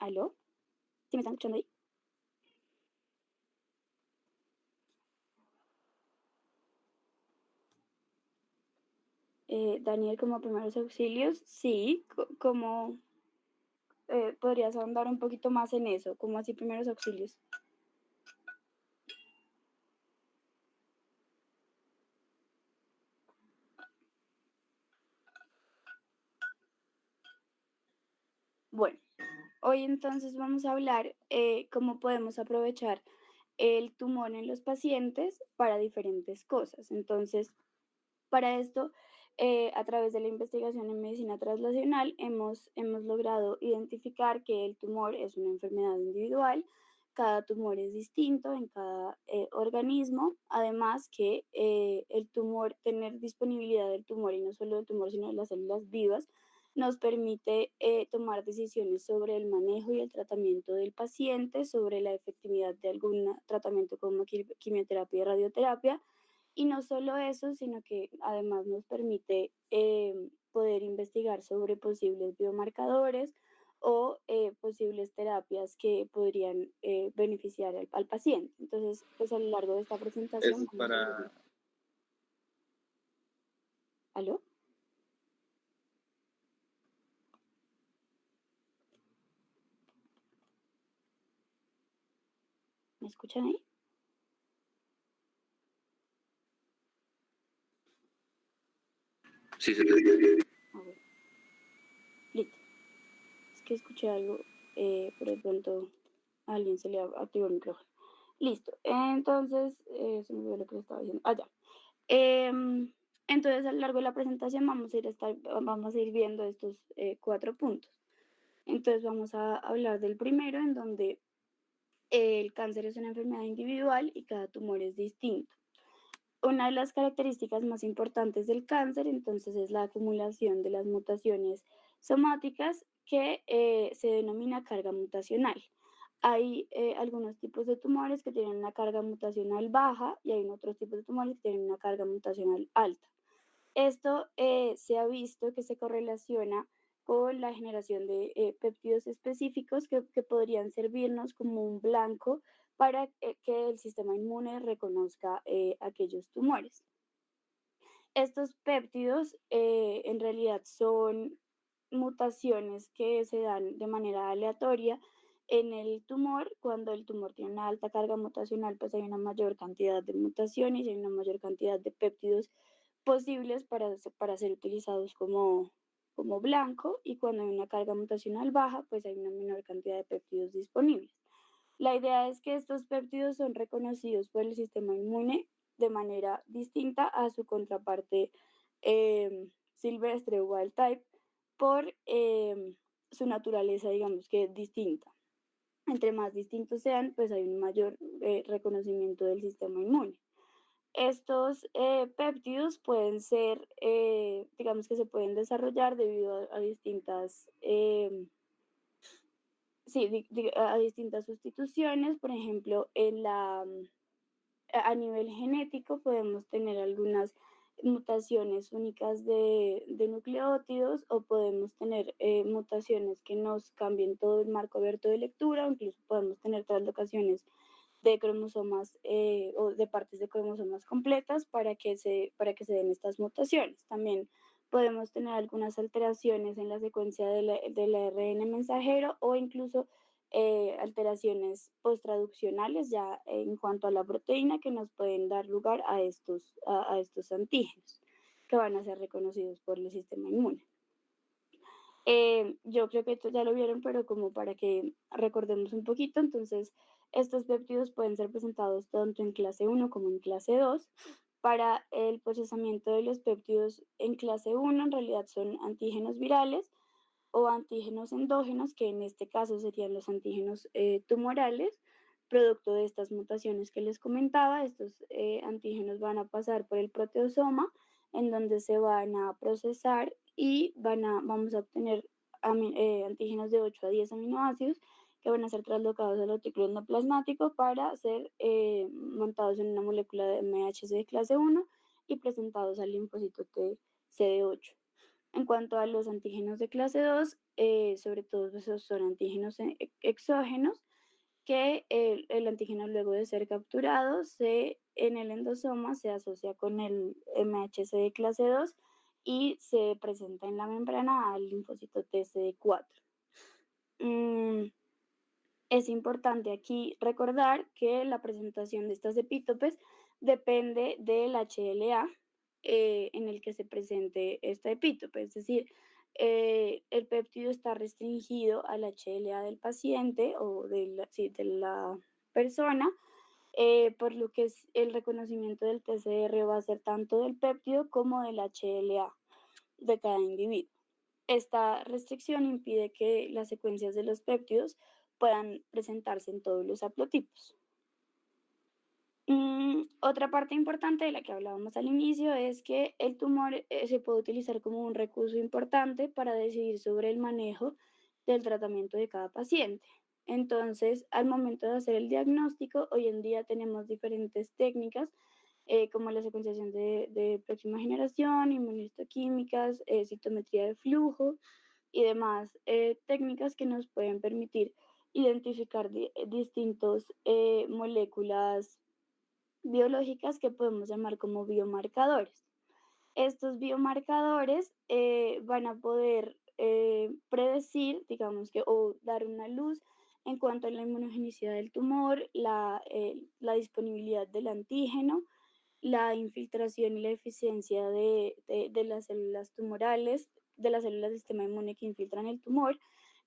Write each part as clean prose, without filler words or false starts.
¿Aló? ¿Sí me están escuchando ahí? Daniel, como primeros auxilios, sí, como podrías ahondar un poquito más en eso, como así primeros auxilios. Bueno, hoy entonces vamos a hablar cómo podemos aprovechar el tumor en los pacientes para diferentes cosas. Entonces, para esto, a través de la investigación en medicina translacional, hemos logrado identificar que el tumor es una enfermedad individual. Cada tumor es distinto en cada organismo. Además que el tumor, tener disponibilidad del tumor, y no solo del tumor, sino de las células vivas, nos permite tomar decisiones sobre el manejo y el tratamiento del paciente, sobre la efectividad de algún tratamiento como quimioterapia y radioterapia. Y no solo eso, sino que además nos permite poder investigar sobre posibles biomarcadores o posibles terapias que podrían beneficiar al paciente. Entonces, pues a lo largo de esta presentación Eso es vamos a ver. para... ¿Aló? ¿Me escuchan ahí? Sí, se te oye. Ah, bueno. Listo. Es que escuché algo, pero de pronto a alguien se le activó el micrófono. Listo. Entonces, se me olvidó lo que le estaba diciendo. Ah, ya. Entonces, a lo largo de la presentación vamos a ir viendo estos 4 puntos. Entonces, vamos a hablar del primero, en donde el cáncer es una enfermedad individual y cada tumor es distinto. Una de las características más importantes del cáncer, entonces, es la acumulación de las mutaciones somáticas que se denomina carga mutacional. Hay algunos tipos de tumores que tienen una carga mutacional baja y hay otros tipos de tumores que tienen una carga mutacional alta. Esto se ha visto que se correlaciona con la generación de péptidos específicos que podrían servirnos como un blanco para que el sistema inmune reconozca aquellos tumores. Estos péptidos en realidad son mutaciones que se dan de manera aleatoria en el tumor. Cuando el tumor tiene una alta carga mutacional, pues hay una mayor cantidad de mutaciones y hay una mayor cantidad de péptidos posibles para ser utilizados como blanco, y cuando hay una carga mutacional baja, pues hay una menor cantidad de péptidos disponibles. La idea es que estos péptidos son reconocidos por el sistema inmune de manera distinta a su contraparte silvestre o wild type por su naturaleza, digamos que distinta. Entre más distintos sean, pues hay un mayor reconocimiento del sistema inmune. Estos péptidos pueden ser, digamos que se pueden desarrollar debido a distintas, a distintas sustituciones. Por ejemplo, a nivel genético podemos tener algunas mutaciones únicas de nucleótidos, o podemos tener mutaciones que nos cambien todo el marco abierto de lectura, o incluso podemos tener translocaciones de cromosomas o de partes de cromosomas completas para que se den estas mutaciones. También podemos tener algunas alteraciones en la secuencia del ARN mensajero, o incluso alteraciones posttraduccionales ya en cuanto a la proteína, que nos pueden dar lugar a estos antígenos que van a ser reconocidos por el sistema inmune. Yo creo que esto ya lo vieron, pero como para que recordemos un poquito, entonces estos péptidos pueden ser presentados tanto en clase 1 como en clase 2. Para el procesamiento de los péptidos en clase 1, en realidad son antígenos virales o antígenos endógenos, que en este caso serían los antígenos tumorales, producto de estas mutaciones que les comentaba. Estos antígenos van a pasar por el proteosoma, en donde se van a procesar y vamos a obtener antígenos de 8 a 10 aminoácidos, que van a ser traslocados al retículo endoplasmático para ser montados en una molécula de MHC de clase 1 y presentados al linfocito T CD8. En cuanto a los antígenos de clase 2, sobre todo esos son antígenos exógenos, que el antígeno luego de ser capturado en el endosoma se asocia con el MHC de clase 2 y se presenta en la membrana al linfocito TCD4. Mm, es importante aquí recordar que la presentación de estas epítopes depende del HLA en el que se presente esta epítope, es decir, el péptido está restringido al HLA del paciente o de la persona, por lo que el reconocimiento del TCR va a ser tanto del péptido como del HLA de cada individuo. Esta restricción impide que las secuencias de los péptidos puedan presentarse en todos los haplotipos. Otra parte importante de la que hablábamos al inicio es que el tumor se puede utilizar como un recurso importante para decidir sobre el manejo del tratamiento de cada paciente. Entonces, al momento de hacer el diagnóstico, hoy en día tenemos diferentes técnicas como la secuenciación de próxima generación, inmunistoquímicas, citometría de flujo y demás técnicas que nos pueden permitir identificar distintos moléculas biológicas que podemos llamar como biomarcadores. Estos biomarcadores van a poder predecir, digamos que, o dar una luz en cuanto a la inmunogenicidad del tumor, la disponibilidad del antígeno, la infiltración y la eficiencia de las células tumorales, de las células del sistema inmune que infiltran el tumor,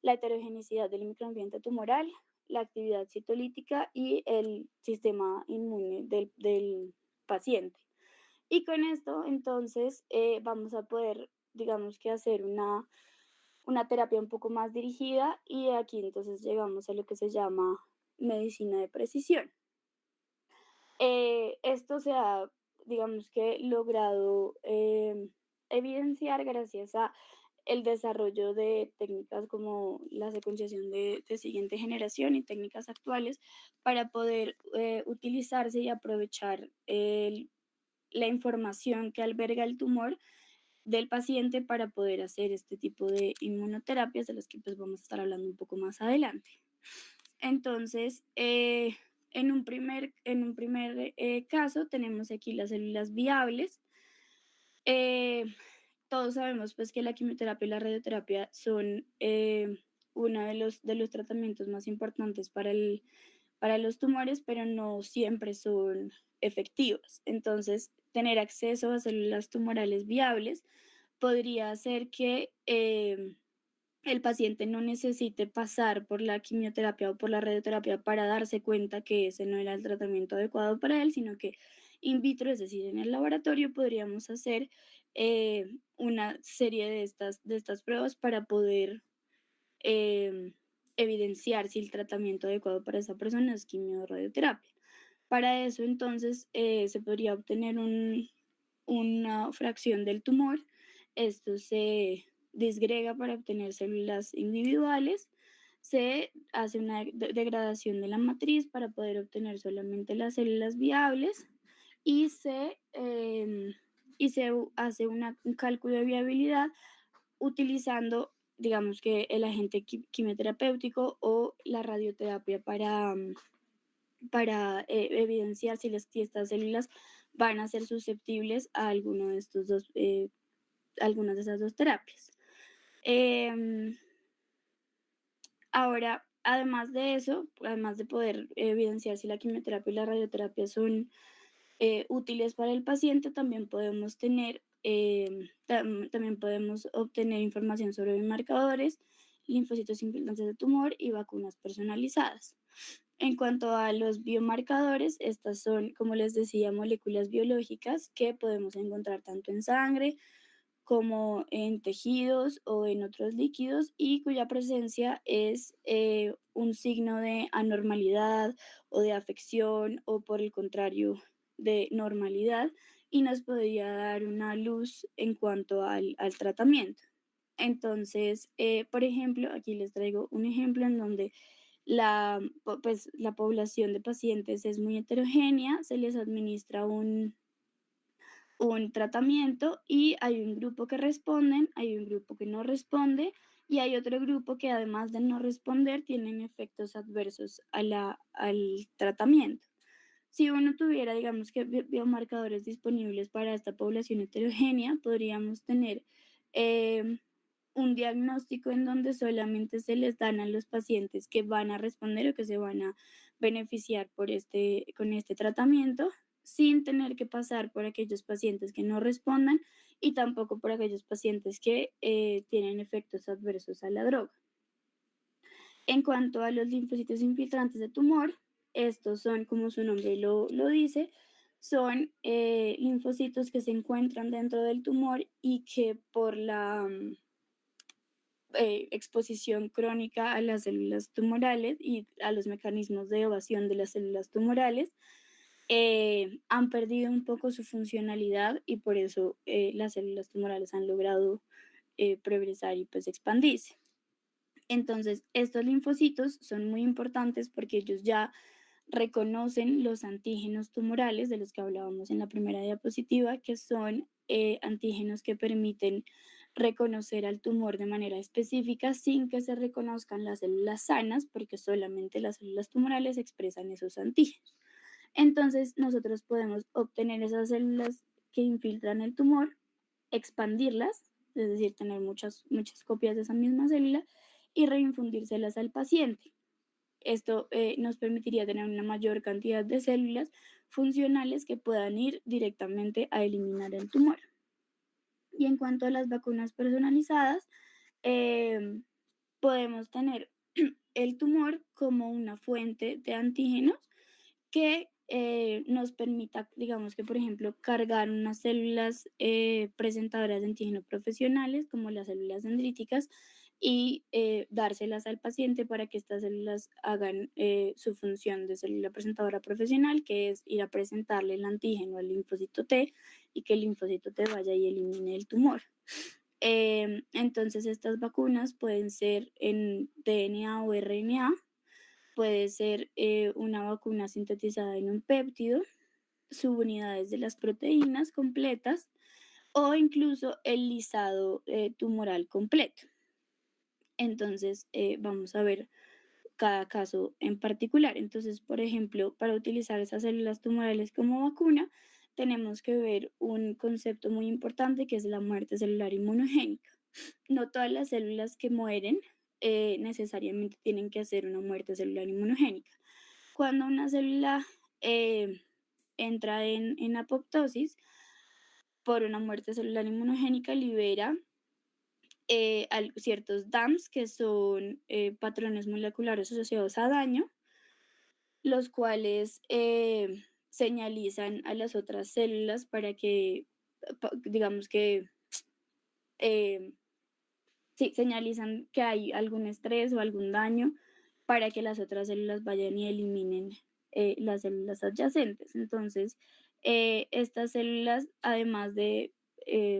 la heterogeneidad del microambiente tumoral, la actividad citolítica y el sistema inmune del paciente. Y con esto, entonces, vamos a poder, digamos que hacer una terapia un poco más dirigida y aquí entonces llegamos a lo que se llama medicina de precisión. Esto se ha, digamos que, logrado evidenciar gracias a el desarrollo de técnicas como la secuenciación de siguiente generación y técnicas actuales para poder utilizarse y aprovechar la información que alberga el tumor del paciente para poder hacer este tipo de inmunoterapias de las que pues vamos a estar hablando un poco más adelante. Entonces, en un primer caso tenemos aquí las células viables. Eh, Todos sabemos pues que la quimioterapia y la radioterapia son uno de los tratamientos más importantes para los tumores, pero no siempre son efectivas. Entonces, tener acceso a células tumorales viables podría hacer que el paciente no necesite pasar por la quimioterapia o por la radioterapia para darse cuenta que ese no era el tratamiento adecuado para él, sino que in vitro, es decir, en el laboratorio, podríamos hacer una serie de estas pruebas para poder em, evidenciar si el tratamiento adecuado para esa persona es quimio o radioterapia. Para eso, entonces, se podría obtener una fracción del tumor. Esto se disgrega para obtener células individuales. Se hace una degradación de la matriz para poder obtener solamente las células viables y se hace un cálculo de viabilidad utilizando, digamos que el agente quimioterapéutico o la radioterapia para evidenciar si estas células van a ser susceptibles a algunas de esas dos terapias. Em, Ahora, además de eso, además de poder evidenciar si la quimioterapia y la radioterapia son útiles para el paciente, también podemos obtener información sobre biomarcadores, linfocitos infiltrantes de tumor y vacunas personalizadas. En cuanto a los biomarcadores, estas son, como les decía, moléculas biológicas que podemos encontrar tanto en sangre como en tejidos o en otros líquidos y cuya presencia es un signo de anormalidad o de afección o por el contrario de normalidad y nos podría dar una luz en cuanto al tratamiento. Entonces, por ejemplo, aquí les traigo un ejemplo en donde la población de pacientes es muy heterogénea, se les administra un tratamiento y hay un grupo que responden, hay un grupo que no responde y hay otro grupo que además de no responder tienen efectos adversos al tratamiento. Si uno tuviera, digamos que biomarcadores disponibles para esta población heterogénea, podríamos tener em, un diagnóstico en donde solamente se les dan a los pacientes que van a responder o que se van a beneficiar con este tratamiento, sin tener que pasar por aquellos pacientes que no respondan y tampoco por aquellos pacientes que tienen efectos adversos a la droga. En cuanto a los linfocitos infiltrantes de tumor, estos son, como su nombre lo dice, son linfocitos que se encuentran dentro del tumor y que por la exposición crónica a las células tumorales y a los mecanismos de evasión de las células tumorales, han perdido un poco su funcionalidad y por eso las células tumorales han logrado progresar y pues expandirse. Entonces, estos linfocitos son muy importantes porque ellos ya reconocen los antígenos tumorales de los que hablábamos en la primera diapositiva, que son antígenos que permiten reconocer al tumor de manera específica sin que se reconozcan las células sanas, porque solamente las células tumorales expresan esos antígenos. Entonces, nosotros podemos obtener esas células que infiltran el tumor, expandirlas, es decir, tener muchas copias de esa misma célula y reinfundírselas al paciente. Esto nos permitiría tener una mayor cantidad de células funcionales que puedan ir directamente a eliminar el tumor. Y en cuanto a las vacunas personalizadas, eh, podemos tener el tumor como una fuente de antígenos que nos permita, digamos que por ejemplo, cargar unas células presentadoras de antígeno profesionales, como las células dendríticas, y dárselas al paciente para que estas células hagan su función de célula presentadora profesional, que es ir a presentarle el antígeno al linfocito T y que el linfocito T vaya y elimine el tumor. Entonces, estas vacunas pueden ser en DNA o RNA, puede ser una vacuna sintetizada en un péptido, subunidades de las proteínas completas o incluso el lisado tumoral completo. Entonces, vamos a ver cada caso en particular. Entonces, por ejemplo, para utilizar esas células tumorales como vacuna, tenemos que ver un concepto muy importante que es la muerte celular inmunogénica. No todas las células que mueren necesariamente tienen que hacer una muerte celular inmunogénica. Cuando una célula entra en apoptosis por una muerte celular inmunogénica, libera ciertos DAMs, que son patrones moleculares asociados a daño, los cuales señalizan a las otras células para que, digamos que, eh, sí, señalizan que hay algún estrés o algún daño para que las otras células vayan y eliminen las células adyacentes. Entonces, estas células, además de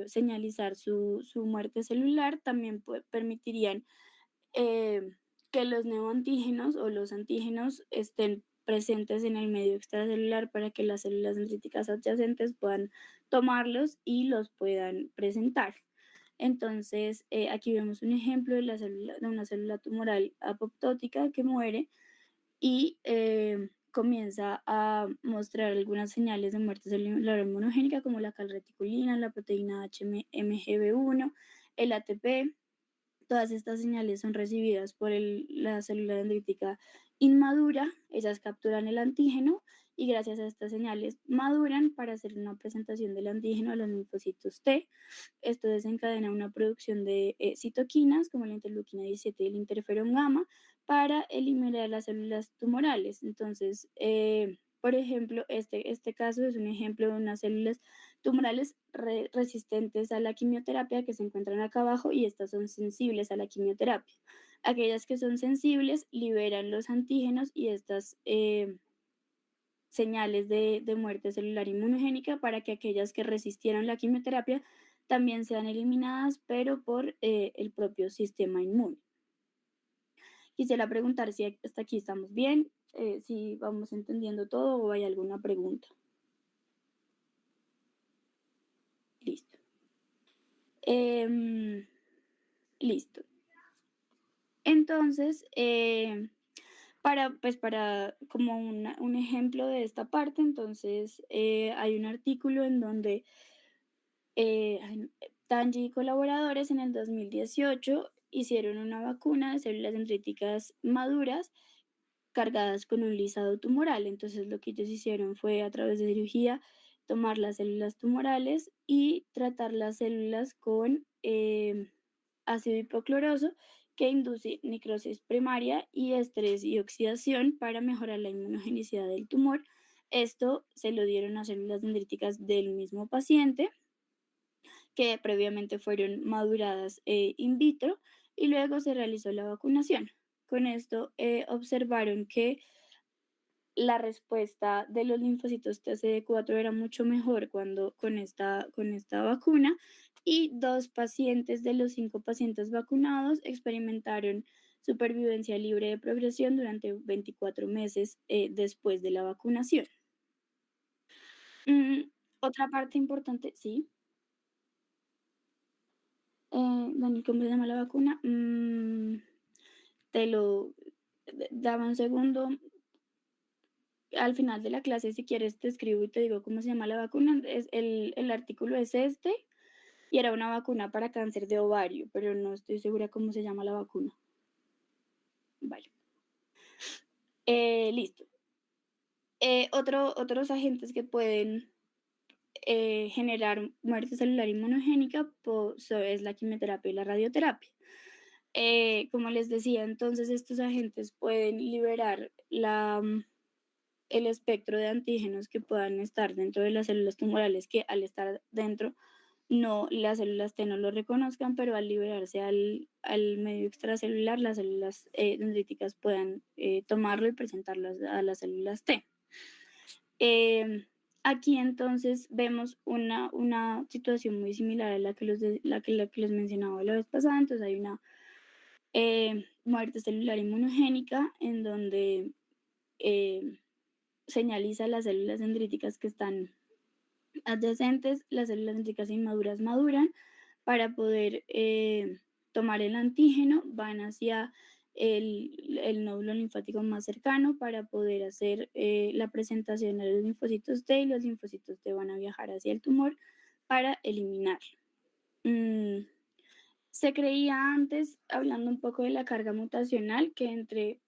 señalizar su muerte celular, también permitirían eh, que los neoantígenos o los antígenos estén presentes en el medio extracelular para que las células dendríticas adyacentes puedan tomarlos y los puedan presentar. Entonces, aquí vemos un ejemplo de una célula tumoral apoptótica que muere y comienza a mostrar algunas señales de muerte celular inmunogénica como la calreticulina, la proteína HMGB1, el ATP. Todas estas señales son recibidas por la célula dendrítica inmadura, ellas capturan el antígeno y gracias a estas señales maduran para hacer una presentación del antígeno a los linfocitos T. Esto desencadena una producción de citoquinas como la interleuquina 17 y el interferón gamma para eliminar las células tumorales. Entonces, por ejemplo, este caso es un ejemplo de unas células tumorales resistentes a la quimioterapia que se encuentran acá abajo y estas son sensibles a la quimioterapia. Aquellas que son sensibles liberan los antígenos y estas señales de muerte celular inmunogénica para que aquellas que resistieron la quimioterapia también sean eliminadas, pero por el propio sistema inmune. Quisiera preguntar si hasta aquí estamos bien, si vamos entendiendo todo o hay alguna pregunta. Em, listo. Entonces, para como un ejemplo de esta parte, entonces hay un artículo en donde Tanji y colaboradores en el 2018 hicieron una vacuna de células dendríticas maduras cargadas con un lisado tumoral. Entonces lo que ellos hicieron fue a través de cirugía tomar las células tumorales y tratar las células con ácido hipocloroso que induce necrosis primaria y estrés y oxidación para mejorar la inmunogenicidad del tumor. Esto se lo dieron a células dendríticas del mismo paciente que previamente fueron maduradas in vitro y luego se realizó la vacunación. Con esto observaron que la respuesta de los linfocitos TCD4 era mucho mejor cuando con esta vacuna y 2 pacientes de los 5 pacientes vacunados experimentaron supervivencia libre de progresión durante 24 meses después de la vacunación. Mm, otra parte importante, sí. Dani, ¿cómo se llama la vacuna? Te lo dame un segundo. Al final de la clase, si quieres, te escribo y te digo cómo se llama la vacuna. El artículo es este y era una vacuna para cáncer de ovario, pero no estoy segura cómo se llama la vacuna. Vale. Listo. Otros agentes que pueden generar muerte celular inmunogénica es la quimioterapia y la radioterapia. Como les decía, entonces estos agentes pueden liberar el espectro de antígenos que puedan estar dentro de las células tumorales, que al estar dentro, no, las células T no lo reconozcan, pero al liberarse al medio extracelular, las células dendríticas puedan tomarlo y presentarlo a las células T. Aquí entonces vemos una situación muy similar a la que les mencionaba la vez pasada. Entonces hay una muerte celular inmunogénica en donde señaliza las células dendríticas que están adyacentes, las células dendríticas inmaduras maduran para poder tomar el antígeno, van hacia el nódulo linfático más cercano para poder hacer la presentación a los linfocitos T y los linfocitos T van a viajar hacia el tumor para eliminarlo. Se creía antes, hablando un poco de la carga mutacional, que entre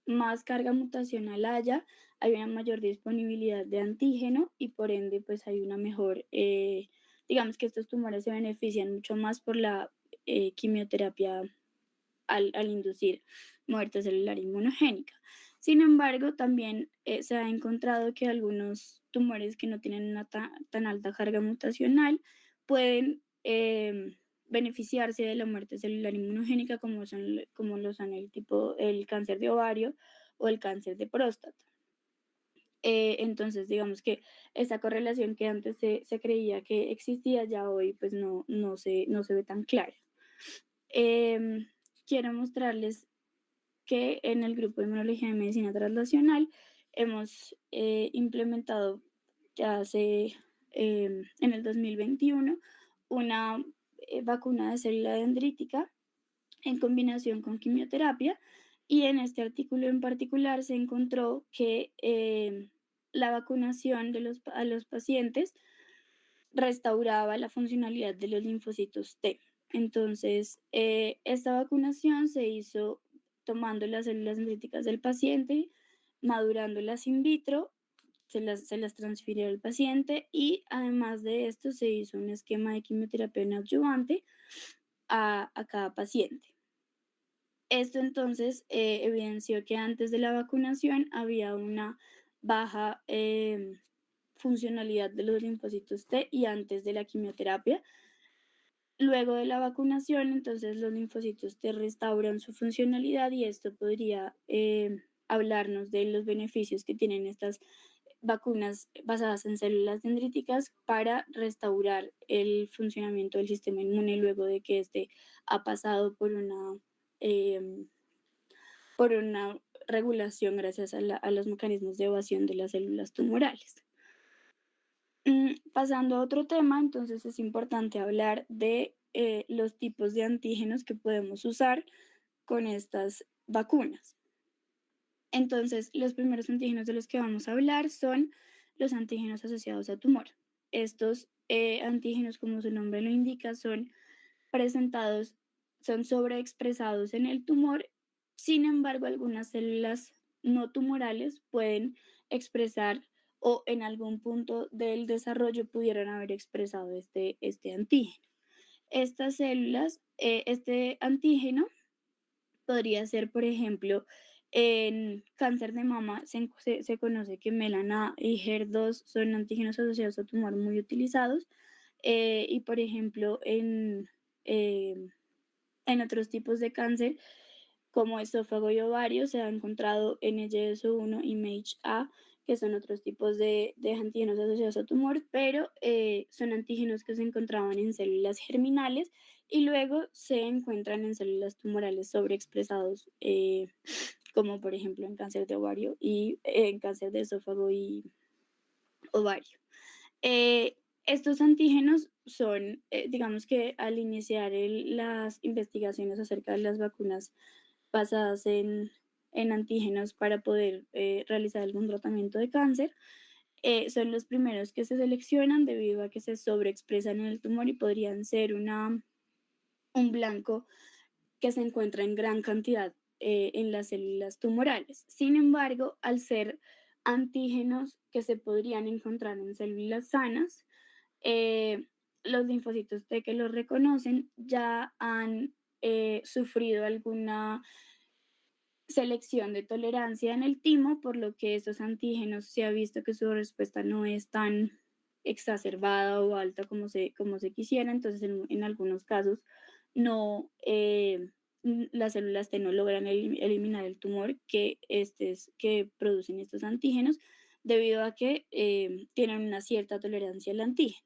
más carga mutacional haya, hay una mayor disponibilidad de antígeno y por ende pues hay una mejor, digamos que estos tumores se benefician mucho más por la quimioterapia al inducir muerte celular inmunogénica. Sin embargo, también se ha encontrado que algunos tumores que no tienen una tan alta carga mutacional pueden beneficiarse de la muerte celular inmunogénica como lo son el cáncer de ovario o el cáncer de próstata. Entonces, digamos que esa correlación que antes se creía que existía, ya hoy pues no se ve tan clara. Quiero mostrarles que en el grupo de inmunología de medicina translacional hemos implementado ya en el 2021 una vacuna de célula dendrítica en combinación con quimioterapia y en este artículo en particular se encontró que la vacunación a los pacientes restauraba la funcionalidad de los linfocitos T. Entonces, esta vacunación se hizo tomando las células dendríticas del paciente, madurándolas in vitro, se las transfirió al paciente y además de esto se hizo un esquema de quimioterapia neoadyuvante a cada paciente. Esto entonces evidenció que antes de la vacunación había una baja funcionalidad de los linfocitos T y antes de la quimioterapia. Luego de la vacunación, entonces los linfocitos T restauran su funcionalidad y esto podría hablarnos de los beneficios que tienen estas vacunas basadas en células dendríticas para restaurar el funcionamiento del sistema inmune luego de que éste ha pasado por una regulación gracias a los mecanismos de evasión de las células tumorales. Pasando a otro tema, entonces es importante hablar de los tipos de antígenos que podemos usar con estas vacunas. Entonces, los primeros antígenos de los que vamos a hablar son los antígenos asociados a tumor. Estos antígenos, como su nombre lo indica, son presentados, son sobreexpresados en el tumor. Sin embargo, algunas células no tumorales pueden expresar o en algún punto del desarrollo pudieran haber expresado este antígeno. Estas células, este antígeno podría ser, por ejemplo, en cáncer de mama se conoce que melana y HER2 son antígenos asociados a tumor muy utilizados. Y por ejemplo, eh, en otros tipos de cáncer, como esófago y ovario, se ha encontrado NYS1 y MAGE-A, que son otros tipos de antígenos asociados a tumor, pero son antígenos que se encontraban en células germinales y luego se encuentran en células tumorales sobreexpresados, como por ejemplo en cáncer de ovario y en cáncer de esófago y ovario. Estos antígenos son, digamos que al iniciar las investigaciones acerca de las vacunas basadas en antígenos para poder realizar algún tratamiento de cáncer, son los primeros que se seleccionan debido a que se sobreexpresan en el tumor y podrían ser un blanco que se encuentra en gran cantidad en las células tumorales. Sin embargo, al ser antígenos que se podrían encontrar en células sanas, los linfocitos T que los reconocen ya han sufrido alguna selección de tolerancia en el timo, por lo que estos antígenos se ha visto que su respuesta no es tan exacerbada o alta como se quisiera. Entonces, en algunos casos, no, las células T no logran eliminar el tumor que producen estos antígenos debido a que tienen una cierta tolerancia al antígeno.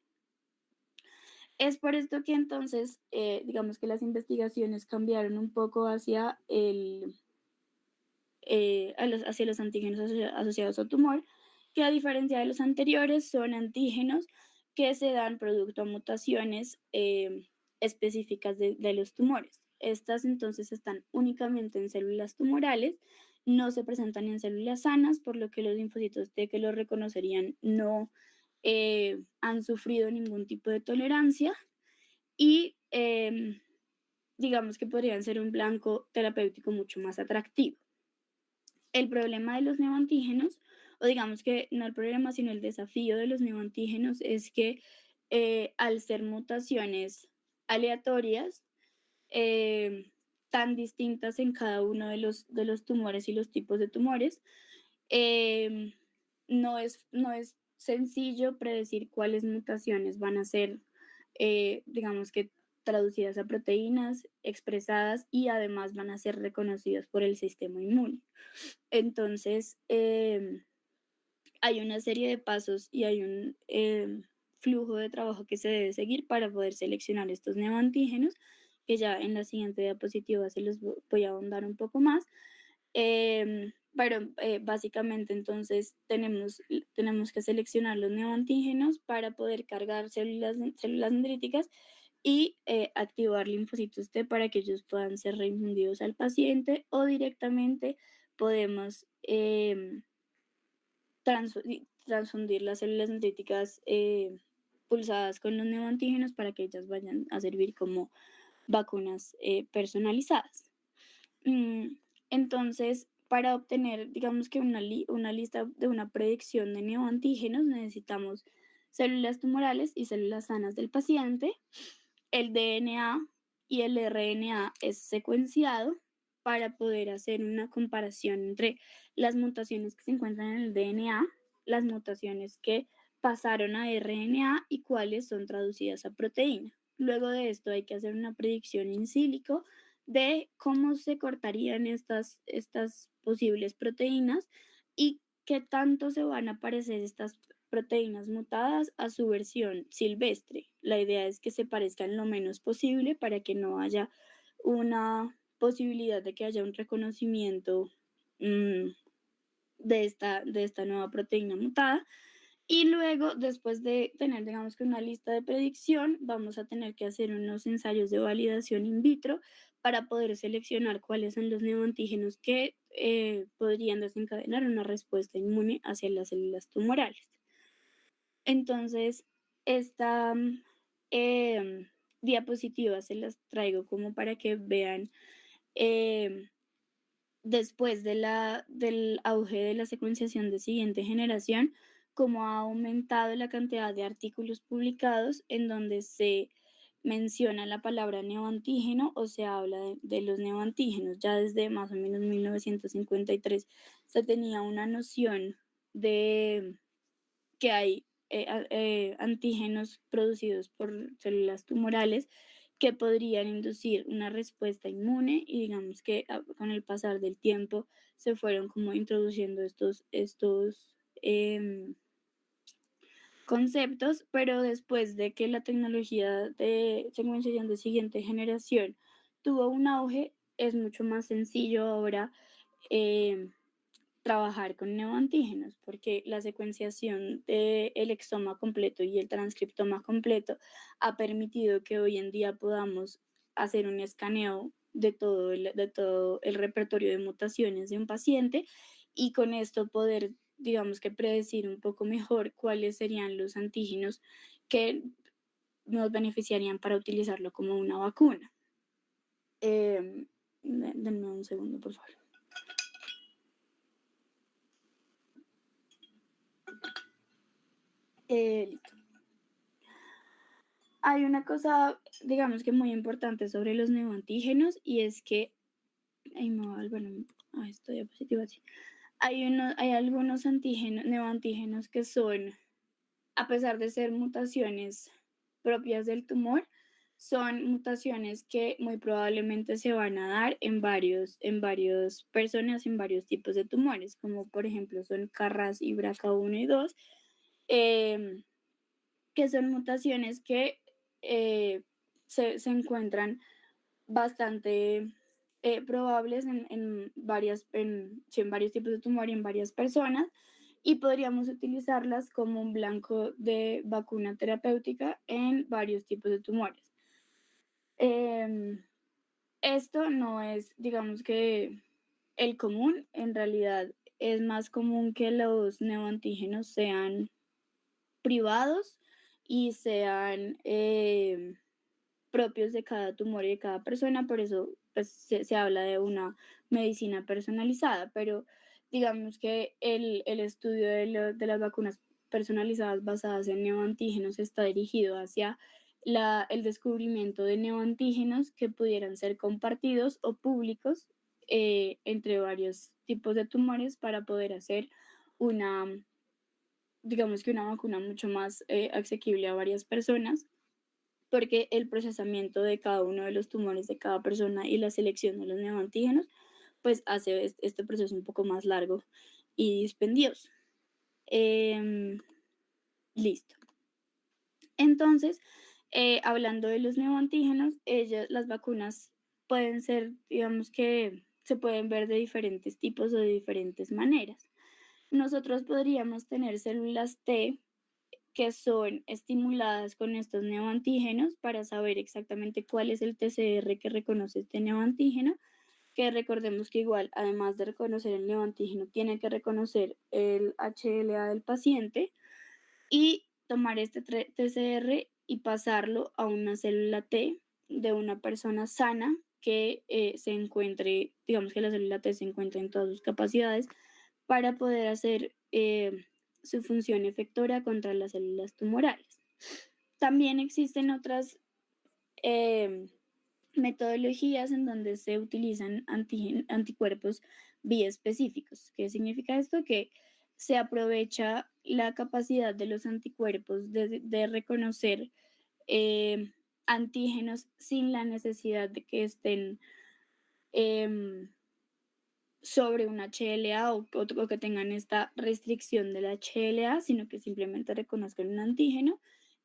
Es por esto que entonces, digamos que las investigaciones cambiaron un poco hacia hacia los antígenos asociados al tumor, que a diferencia de los anteriores son antígenos que se dan producto a mutaciones específicas de los tumores. Estas entonces están únicamente en células tumorales, no se presentan en células sanas, por lo que los linfocitos T que los reconocerían no han sufrido ningún tipo de tolerancia y digamos que podrían ser un blanco terapéutico mucho más atractivo. El problema de los neoantígenos, o digamos que no el problema, sino el desafío de los neoantígenos es que al ser mutaciones aleatorias, tan distintas en cada uno de los tumores y los tipos de tumores, no es sencillo predecir cuáles mutaciones van a ser, digamos que traducidas a proteínas, expresadas y además van a ser reconocidas por el sistema inmune. Entonces, hay una serie de pasos y hay un flujo de trabajo que se debe seguir para poder seleccionar estos neoantígenos, que ya en la siguiente diapositiva se los voy a ahondar un poco más. Pero básicamente entonces tenemos que seleccionar los neoantígenos para poder cargar células dendríticas y activar linfocitos T para que ellos puedan ser reinfundidos al paciente, o directamente podemos transfundir las células dendríticas pulsadas con los neoantígenos para que ellas vayan a servir como vacunas personalizadas. Entonces, para obtener, digamos que una lista de una predicción de neoantígenos, necesitamos células tumorales y células sanas del paciente. El DNA y el RNA es secuenciado para poder hacer una comparación entre las mutaciones que se encuentran en el DNA, las mutaciones que pasaron a RNA y cuáles son traducidas a proteína. Luego de esto hay que hacer una predicción in silico de cómo se cortarían estas posibles proteínas y qué tanto se van a parecer estas proteínas mutadas a su versión silvestre. La idea es que se parezcan lo menos posible para que no haya una posibilidad de que haya un reconocimiento de esta nueva proteína mutada. Y luego, después de tener, digamos que una lista de predicción, vamos a tener que hacer unos ensayos de validación in vitro para poder seleccionar cuáles son los neoantígenos que podrían desencadenar una respuesta inmune hacia las células tumorales. Entonces, esta em, diapositiva se las traigo como para que vean em, después del auge de la secuenciación de siguiente generación, cómo ha aumentado la cantidad de artículos publicados en donde se menciona la palabra neoantígeno o se habla de los neoantígenos. Ya desde más o menos 1953 se tenía una noción de que hay antígenos producidos por células tumorales que podrían inducir una respuesta inmune y digamos que con el pasar del tiempo se fueron como introduciendo estos conceptos, pero después de que la tecnología de secuenciación de siguiente generación tuvo un auge, es mucho más sencillo ahora em, trabajar con neoantígenos, porque la secuenciación del exoma completo y el transcriptoma completo ha permitido que hoy en día podamos hacer un escaneo de todo el repertorio de mutaciones de un paciente y con esto poder, digamos que predecir un poco mejor cuáles serían los antígenos que nos beneficiarían para utilizarlo como una vacuna. Denme un segundo, por favor. Listo. Hay una cosa, digamos que muy importante sobre los neoantígenos y es que, ay, me voy a volver a esta diapositiva así. Hay algunos neoantígenos que son, a pesar de ser mutaciones propias del tumor, son mutaciones que muy probablemente se van a dar en varias personas, en varios tipos de tumores, como por ejemplo son KRAS y BRCA1 y 2, que son mutaciones que se encuentran bastante probables sí, en varios tipos de tumor y en varias personas, y podríamos utilizarlas como un blanco de vacuna terapéutica en varios tipos de tumores. Esto no es, digamos que el común, en realidad es más común que los neoantígenos sean privados y sean propios de cada tumor y de cada persona, por eso pues, se habla de una medicina personalizada, pero digamos que el estudio de las vacunas personalizadas basadas en neoantígenos está dirigido hacia el descubrimiento de neoantígenos que pudieran ser compartidos o públicos entre varios tipos de tumores para poder hacer una, digamos que una vacuna mucho más asequible a varias personas, porque el procesamiento de cada uno de los tumores de cada persona y la selección de los neoantígenos, pues hace este proceso un poco más largo y dispendioso. Listo. Entonces, hablando de los neoantígenos, las vacunas pueden ser, digamos que se pueden ver de diferentes tipos o de diferentes maneras. Nosotros podríamos tener células T que son estimuladas con estos neoantígenos para saber exactamente cuál es el TCR que reconoce este neoantígeno, que recordemos que igual, además de reconocer el neoantígeno, tiene que reconocer el HLA del paciente y tomar este TCR y pasarlo a una célula T de una persona sana que se encuentre, digamos que la célula T se encuentre en todas sus capacidades para poder hacer su función efectora contra las células tumorales. También existen otras metodologías en donde se utilizan anticuerpos biespecíficos. ¿Qué significa esto? Que se aprovecha la capacidad de los anticuerpos de reconocer antígenos sin la necesidad de que estén em, sobre un HLA o que tengan esta restricción del HLA, sino que simplemente reconozcan un antígeno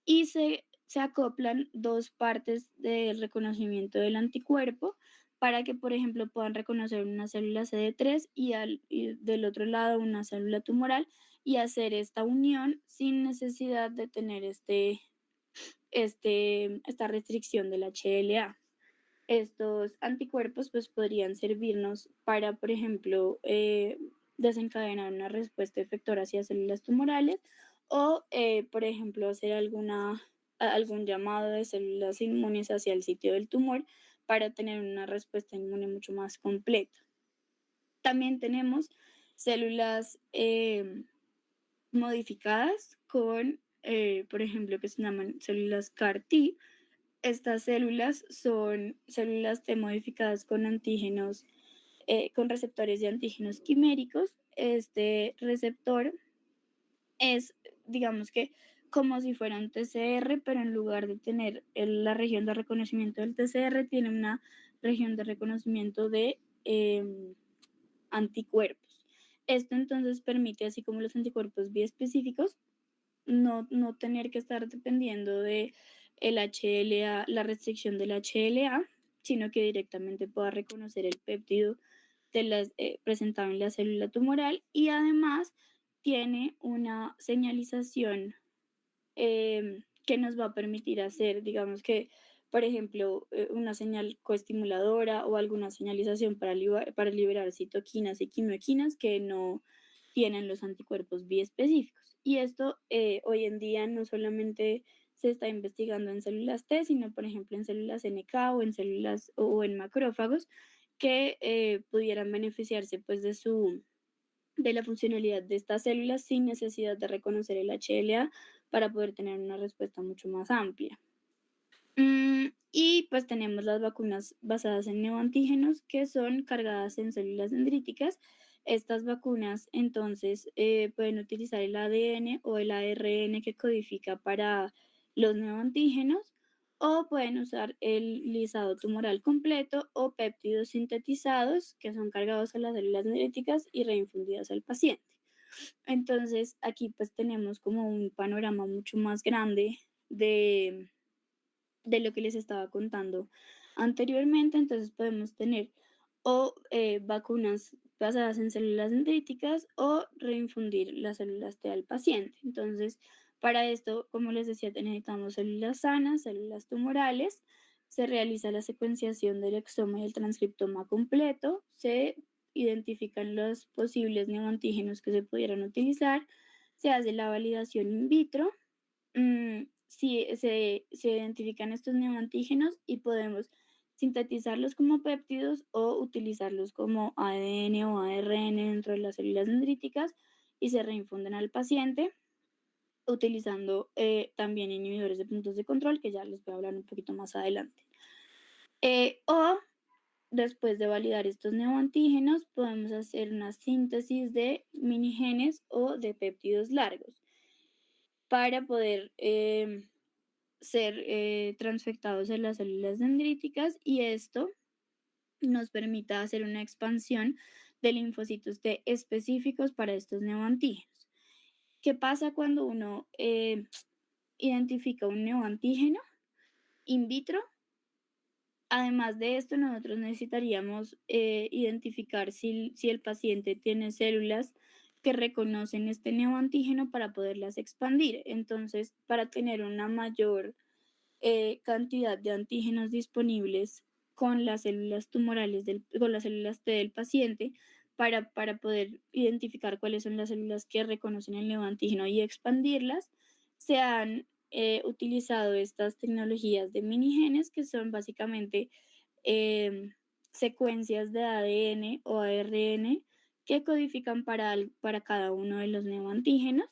y se acoplan dos partes del reconocimiento del anticuerpo para que, por ejemplo, puedan reconocer una célula CD3 y del otro lado una célula tumoral y hacer esta unión sin necesidad de tener esta restricción del HLA. Estos anticuerpos pues podrían servirnos para, por ejemplo, desencadenar una respuesta efectora hacia células tumorales o, por ejemplo, hacer algún llamado de células inmunes hacia el sitio del tumor para tener una respuesta inmune mucho más completa. También tenemos células modificadas con, por ejemplo, que se llaman células CAR-T. Estas células son células T modificadas con antígenos, con receptores de antígenos quiméricos. Este receptor es, digamos que, como si fuera un TCR, pero en lugar de tener la región de reconocimiento del TCR, tiene una región de reconocimiento de anticuerpos. Esto entonces permite, así como los anticuerpos biespecíficos, no tener que estar dependiendo de el HLA, la restricción del HLA, sino que directamente pueda reconocer el péptido presentado en la célula tumoral y además tiene una señalización que nos va a permitir hacer, digamos que, por ejemplo, una señal coestimuladora o alguna señalización para liberar citoquinas y quimioquinas que no tienen los anticuerpos biespecíficos. Y esto hoy en día no solamente se está investigando en células T, sino por ejemplo en células NK o en células o en macrófagos que pudieran beneficiarse pues de la funcionalidad de estas células sin necesidad de reconocer el HLA para poder tener una respuesta mucho más amplia. Y pues tenemos las vacunas basadas en neoantígenos que son cargadas en células dendríticas. Estas vacunas entonces pueden utilizar el ADN o el ARN que codifica para los neoantígenos o pueden usar el lisado tumoral completo o péptidos sintetizados que son cargados a las células dendríticas y reinfundidas al paciente. Entonces aquí pues tenemos como un panorama mucho más grande de lo que les estaba contando anteriormente. Entonces podemos tener o vacunas basadas en células dendríticas o reinfundir las células T al paciente. Entonces, para esto, como les decía, necesitamos células sanas, células tumorales. Se realiza la secuenciación del exoma y el transcriptoma completo. Se identifican los posibles neoantígenos que se pudieran utilizar. Se hace la validación in vitro. Si se identifican estos neoantígenos y podemos sintetizarlos como péptidos o utilizarlos como ADN o ARN dentro de las células dendríticas y se reinfunden al paciente utilizando también inhibidores de puntos de control, que ya les voy a hablar un poquito más adelante. O después de validar estos neoantígenos, podemos hacer una síntesis de minigenes o de péptidos largos para poder ser transfectados en las células dendríticas y esto nos permita hacer una expansión de linfocitos T específicos para estos neoantígenos. ¿Qué pasa cuando uno identifica un neoantígeno in vitro? Además de esto, nosotros necesitaríamos identificar si el paciente tiene células que reconocen este neoantígeno para poderlas expandir. Entonces, para tener una mayor cantidad de antígenos disponibles con las células tumorales, con las células T del paciente, para poder identificar cuáles son las células que reconocen el neoantígeno y expandirlas, se han utilizado estas tecnologías de minigenes que son básicamente secuencias de ADN o ARN que codifican para cada uno de los neoantígenos.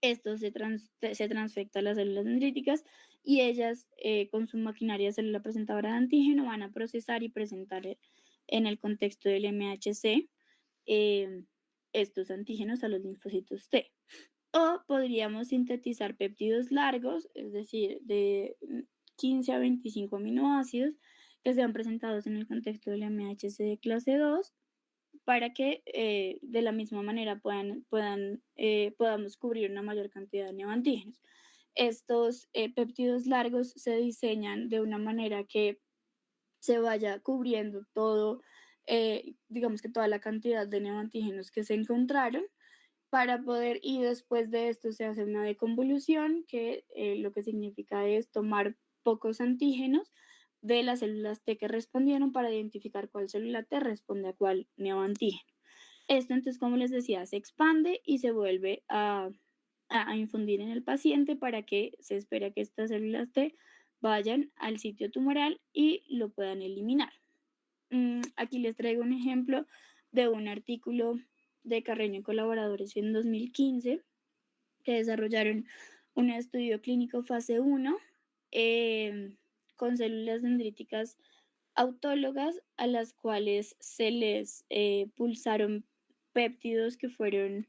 Esto se transfecta a las células dendríticas y ellas con su maquinaria célula presentadora de antígeno van a procesar y presentar en el contexto del MHC estos antígenos a los linfocitos T. O podríamos sintetizar péptidos largos, es decir, de 15 a 25 aminoácidos que sean presentados en el contexto del MHC de clase 2 para que de la misma manera podamos cubrir una mayor cantidad de neoantígenos. Estos péptidos largos se diseñan de una manera que se vaya cubriendo todo, digamos que toda la cantidad de neoantígenos que se encontraron para poder, y después de esto se hace una deconvolución, que lo que significa es tomar pocos antígenos de las células T que respondieron para identificar cuál célula T responde a cuál neoantígeno. Esto entonces, como les decía, se expande y se vuelve a infundir en el paciente para que se espera que estas células T vayan al sitio tumoral y lo puedan eliminar. Aquí les traigo un ejemplo de un artículo de Carreño y colaboradores en 2015 que desarrollaron un estudio clínico fase 1 con células dendríticas autólogas a las cuales se les pulsaron péptidos que fueron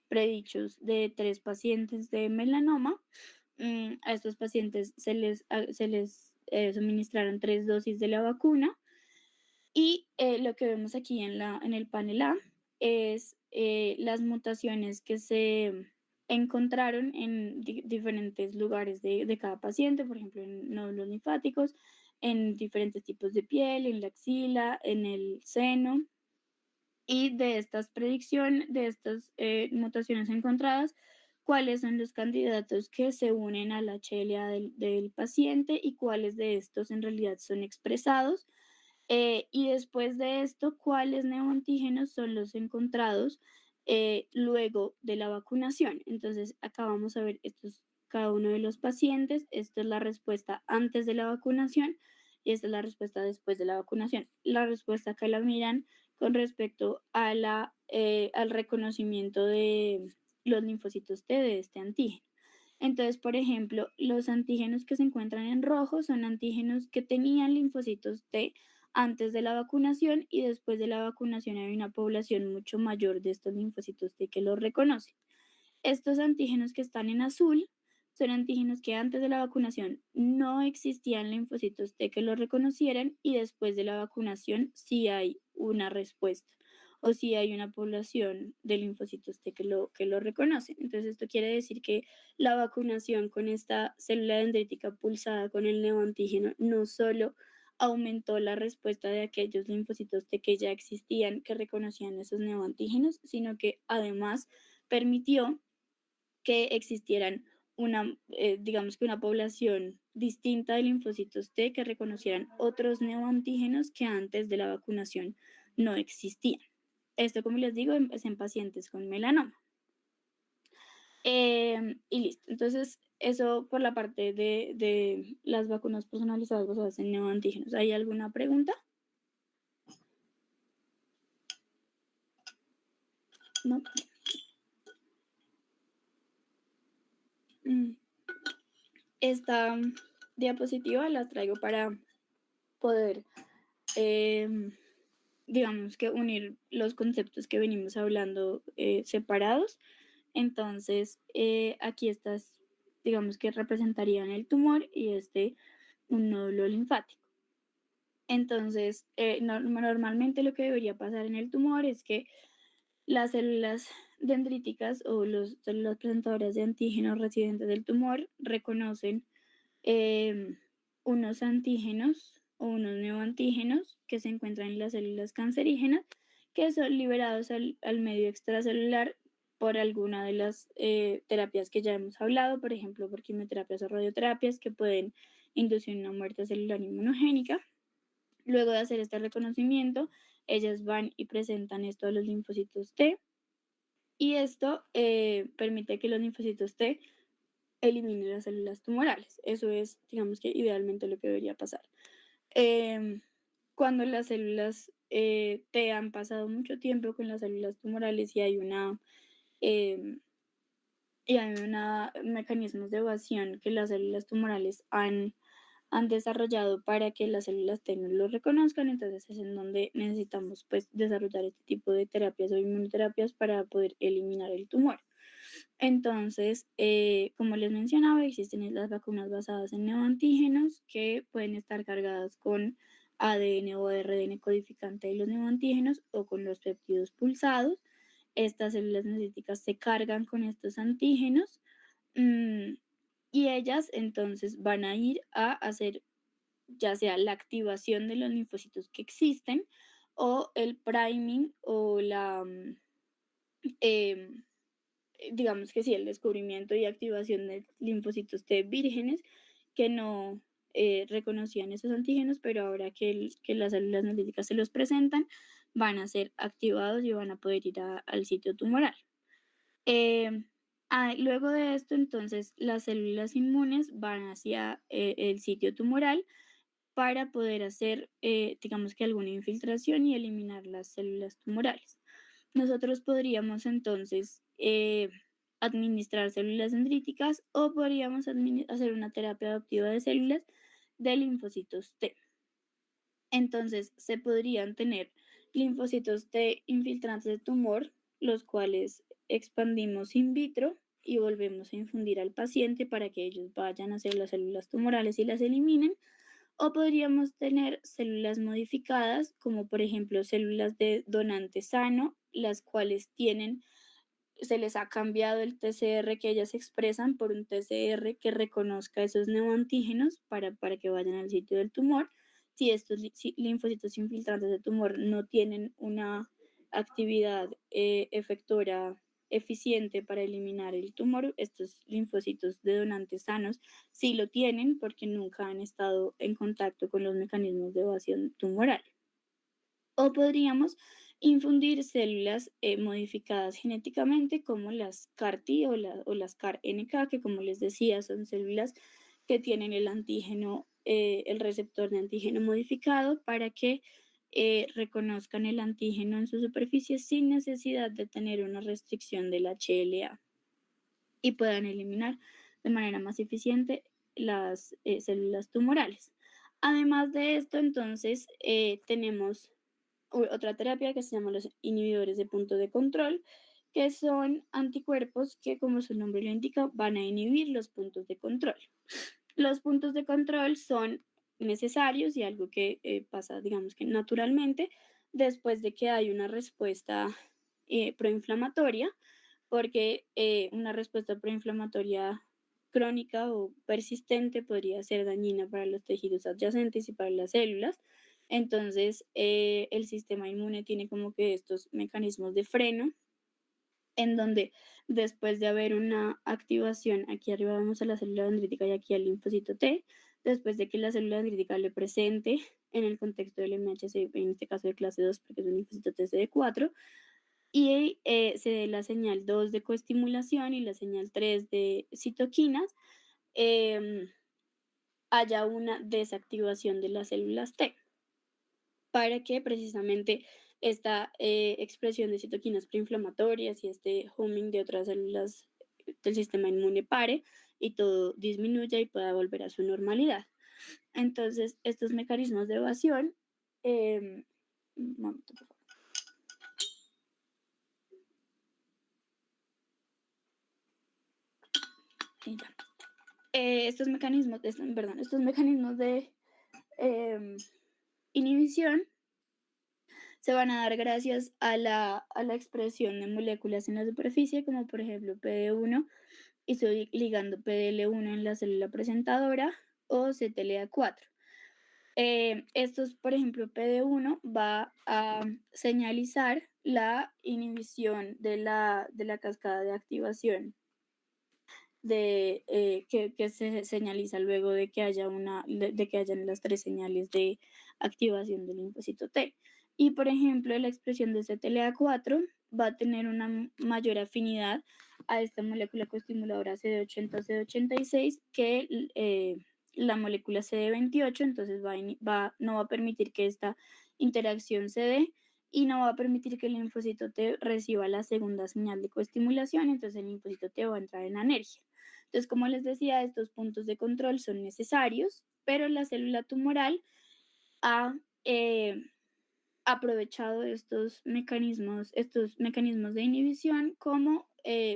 predichos de 3 pacientes de melanoma. A estos pacientes se les suministraron 3 dosis de la vacuna y lo que vemos aquí en el panel A es las mutaciones que se encontraron en diferentes lugares de cada paciente, por ejemplo, en nódulos linfáticos, en diferentes tipos de piel, en la axila, en el seno. Y de estas predicciones, de estas mutaciones encontradas, cuáles son los candidatos que se unen al HLA del paciente y cuáles de estos en realidad son expresados. Y después de esto, cuáles neoantígenos son los encontrados luego de la vacunación. Entonces, acá vamos a ver estos, cada uno de los pacientes. Esta es la respuesta antes de la vacunación y esta es la respuesta después de la vacunación. La respuesta acá la miran con respecto a al reconocimiento de los linfocitos T de este antígeno. Entonces, por ejemplo, los antígenos que se encuentran en rojo son antígenos que tenían linfocitos T antes de la vacunación y después de la vacunación hay una población mucho mayor de estos linfocitos T que los reconocen. Estos antígenos que están en azul son antígenos que antes de la vacunación no existían linfocitos T que los reconocieran y después de la vacunación sí hay una respuesta o sí hay una población de linfocitos T que lo reconocen. Entonces esto quiere decir que la vacunación con esta célula dendrítica pulsada con el neoantígeno no solo aumentó la respuesta de aquellos linfocitos T que ya existían que reconocían esos neoantígenos, sino que además permitió que existieran digamos que una población distinta de linfocitos T que reconocieran otros neoantígenos que antes de la vacunación no existían. Esto, como les digo, es en pacientes con melanoma. Y listo. Entonces, eso por la parte de las vacunas personalizadas basadas en neoantígenos. ¿Hay alguna pregunta? No. Esta diapositiva la traigo para poder, digamos que unir los conceptos que venimos hablando separados. Entonces, aquí estas, digamos que representarían el tumor y un nódulo linfático. Entonces, normalmente lo que debería pasar en el tumor es que las células dendríticas o las células presentadoras de antígenos residentes del tumor reconocen unos antígenos o unos neoantígenos que se encuentran en las células cancerígenas que son liberados al medio extracelular por alguna de las terapias que ya hemos hablado, por ejemplo, por quimioterapias o radioterapias que pueden inducir una muerte celular inmunogénica. Luego de hacer este reconocimiento, ellas van y presentan esto a los linfocitos T y esto permite que los linfocitos T eliminen las células tumorales. Eso es, digamos que idealmente lo que debería pasar. Cuando las células T han pasado mucho tiempo con las células tumorales y hay mecanismos de evasión que las células tumorales han desarrollado para que las células T no lo reconozcan, entonces es en donde necesitamos pues desarrollar este tipo de terapias o inmunoterapias para poder eliminar el tumor. Entonces, como les mencionaba, existen las vacunas basadas en neoantígenos que pueden estar cargadas con ADN o RNA codificante de los neoantígenos o con los péptidos pulsados. Estas células dendríticas se cargan con estos antígenos y ellas entonces van a ir a hacer ya sea la activación de los linfocitos que existen o el priming o la digamos que sí, el descubrimiento y activación de linfocitos T vírgenes que no reconocían esos antígenos, pero ahora que las células analíticas se los presentan, van a ser activados y van a poder ir al sitio tumoral. Luego de esto, entonces, las células inmunes van hacia el sitio tumoral para poder hacer, digamos que alguna infiltración y eliminar las células tumorales. Nosotros podríamos entonces administrar células dendríticas o podríamos hacer una terapia adoptiva de células de linfocitos T. Entonces, se podrían tener linfocitos T infiltrantes de tumor, los cuales expandimos in vitro y volvemos a infundir al paciente para que ellos vayan hacia las células tumorales y las eliminen. O podríamos tener células modificadas, como por ejemplo células de donante sano, las cuales se les ha cambiado el TCR que ellas expresan por un TCR que reconozca esos neoantígenos para que vayan al sitio del tumor. Si estos linfocitos infiltrantes de tumor no tienen una actividad efectora eficiente para eliminar el tumor, estos linfocitos de donantes sanos sí lo tienen porque nunca han estado en contacto con los mecanismos de evasión tumoral. O podríamos infundir células modificadas genéticamente como las CAR-T o las CAR-NK, que como les decía son células que tienen el antígeno, el receptor de antígeno modificado para que reconozcan el antígeno en su superficie sin necesidad de tener una restricción del HLA y puedan eliminar de manera más eficiente las células tumorales. Además de esto, entonces, tenemos otra terapia que se llama los inhibidores de punto de control, que son anticuerpos que, como su nombre lo indica, van a inhibir los puntos de control. Los puntos de control son necesarios y algo que pasa, digamos que naturalmente, después de que hay una respuesta proinflamatoria, porque una respuesta proinflamatoria crónica o persistente podría ser dañina para los tejidos adyacentes y para las células. Entonces, el sistema inmune tiene como que estos mecanismos de freno, en donde después de haber una activación, aquí arriba vemos a la célula dendrítica y aquí al linfocito T, después de que la célula dendrítica le presente en el contexto del MHC, en este caso de clase 2, porque es un linfocito TCD4, y se dé la señal 2 de coestimulación y la señal 3 de citoquinas, haya una desactivación de las células T para que precisamente esta expresión de citoquinas preinflamatorias y este homing de otras células del sistema inmune pare y todo disminuya y pueda volver a su normalidad. Entonces, estos mecanismos de evasión, un momento, por favor. Estos mecanismos de inhibición se van a dar gracias a la expresión de moléculas en la superficie, como por ejemplo PD1 y su ligando PDL1 en la célula presentadora o CTLA4. Estos, por ejemplo, PD1 va a señalizar la inhibición de la cascada de activación que se señaliza luego de que hayan las 3 señales de activación del linfocito T. Y por ejemplo, la expresión de CTLA4 va a tener una mayor afinidad a esta molécula coestimuladora CD80 CD86 que la molécula CD28, entonces no va a permitir que esta interacción se dé y no va a permitir que el linfocito T reciba la segunda señal de coestimulación, entonces el linfocito T va a entrar en anergia. Entonces, como les decía, estos puntos de control son necesarios, pero la célula tumoral ha aprovechado estos mecanismos de inhibición como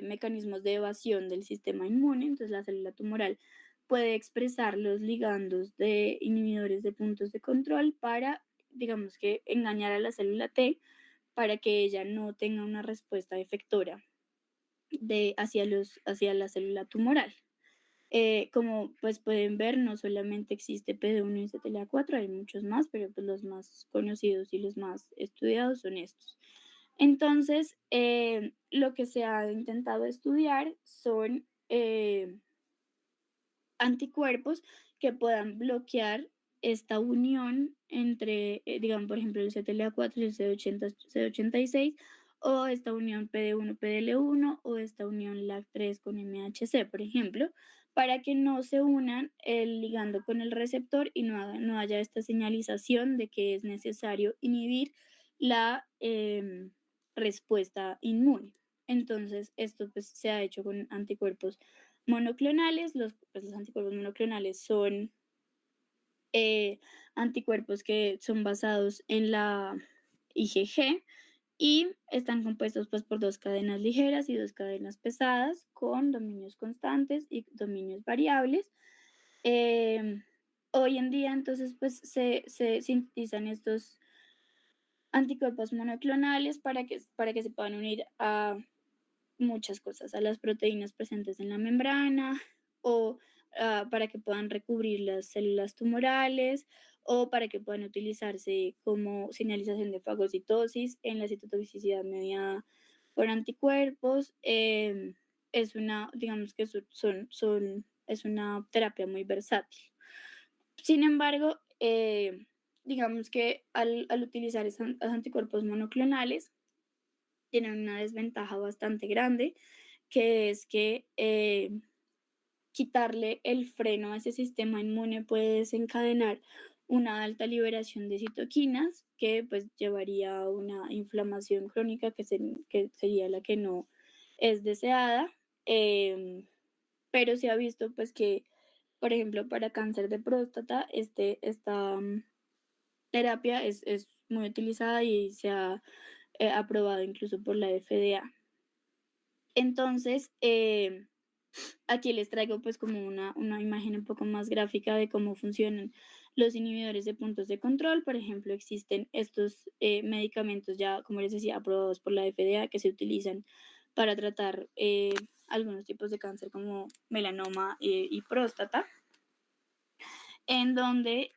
mecanismos de evasión del sistema inmune. Entonces, la célula tumoral puede expresar los ligandos de inhibidores de puntos de control para, digamos que, engañar a la célula T para que ella no tenga una respuesta efectora hacia la célula tumoral. Como pues pueden ver, no solamente existe PD1 y CTLA4, hay muchos más, pero pues los más conocidos y los más estudiados son estos. Entonces, lo que se ha intentado estudiar son anticuerpos que puedan bloquear esta unión entre, digamos, por ejemplo, el CTLA4 y el CD86, o esta unión PD1, PDL1, o esta unión LAC3 con MHC, por ejemplo, para que no se unan el ligando con el receptor y no haya esta señalización de que es necesario inhibir la respuesta inmune. Entonces, esto pues, se ha hecho con anticuerpos monoclonales. Los anticuerpos monoclonales son anticuerpos que son basados en la IgG y están compuestos pues, por dos cadenas ligeras y dos cadenas pesadas con dominios constantes y dominios variables. Hoy en día entonces pues se sintetizan estos anticuerpos monoclonales para que se puedan unir a muchas cosas, a las proteínas presentes en la membrana o para que puedan recubrir las células tumorales o para que puedan utilizarse como señalización de fagocitosis en la citotoxicidad mediada por anticuerpos. Es una, digamos que es una terapia muy versátil. Sin embargo, digamos que al utilizar esos anticuerpos monoclonales, tienen una desventaja bastante grande, que es que quitarle el freno a ese sistema inmune puede desencadenar una alta liberación de citoquinas que pues llevaría a una inflamación crónica que sería la que no es deseada. Pero se ha visto pues que, por ejemplo, para cáncer de próstata, esta terapia es muy utilizada y se ha aprobado incluso por la FDA. Entonces, aquí les traigo pues como una imagen un poco más gráfica de cómo funcionan los inhibidores de puntos de control. Por ejemplo, existen estos medicamentos ya, como les decía, aprobados por la FDA que se utilizan para tratar algunos tipos de cáncer como melanoma y próstata, en donde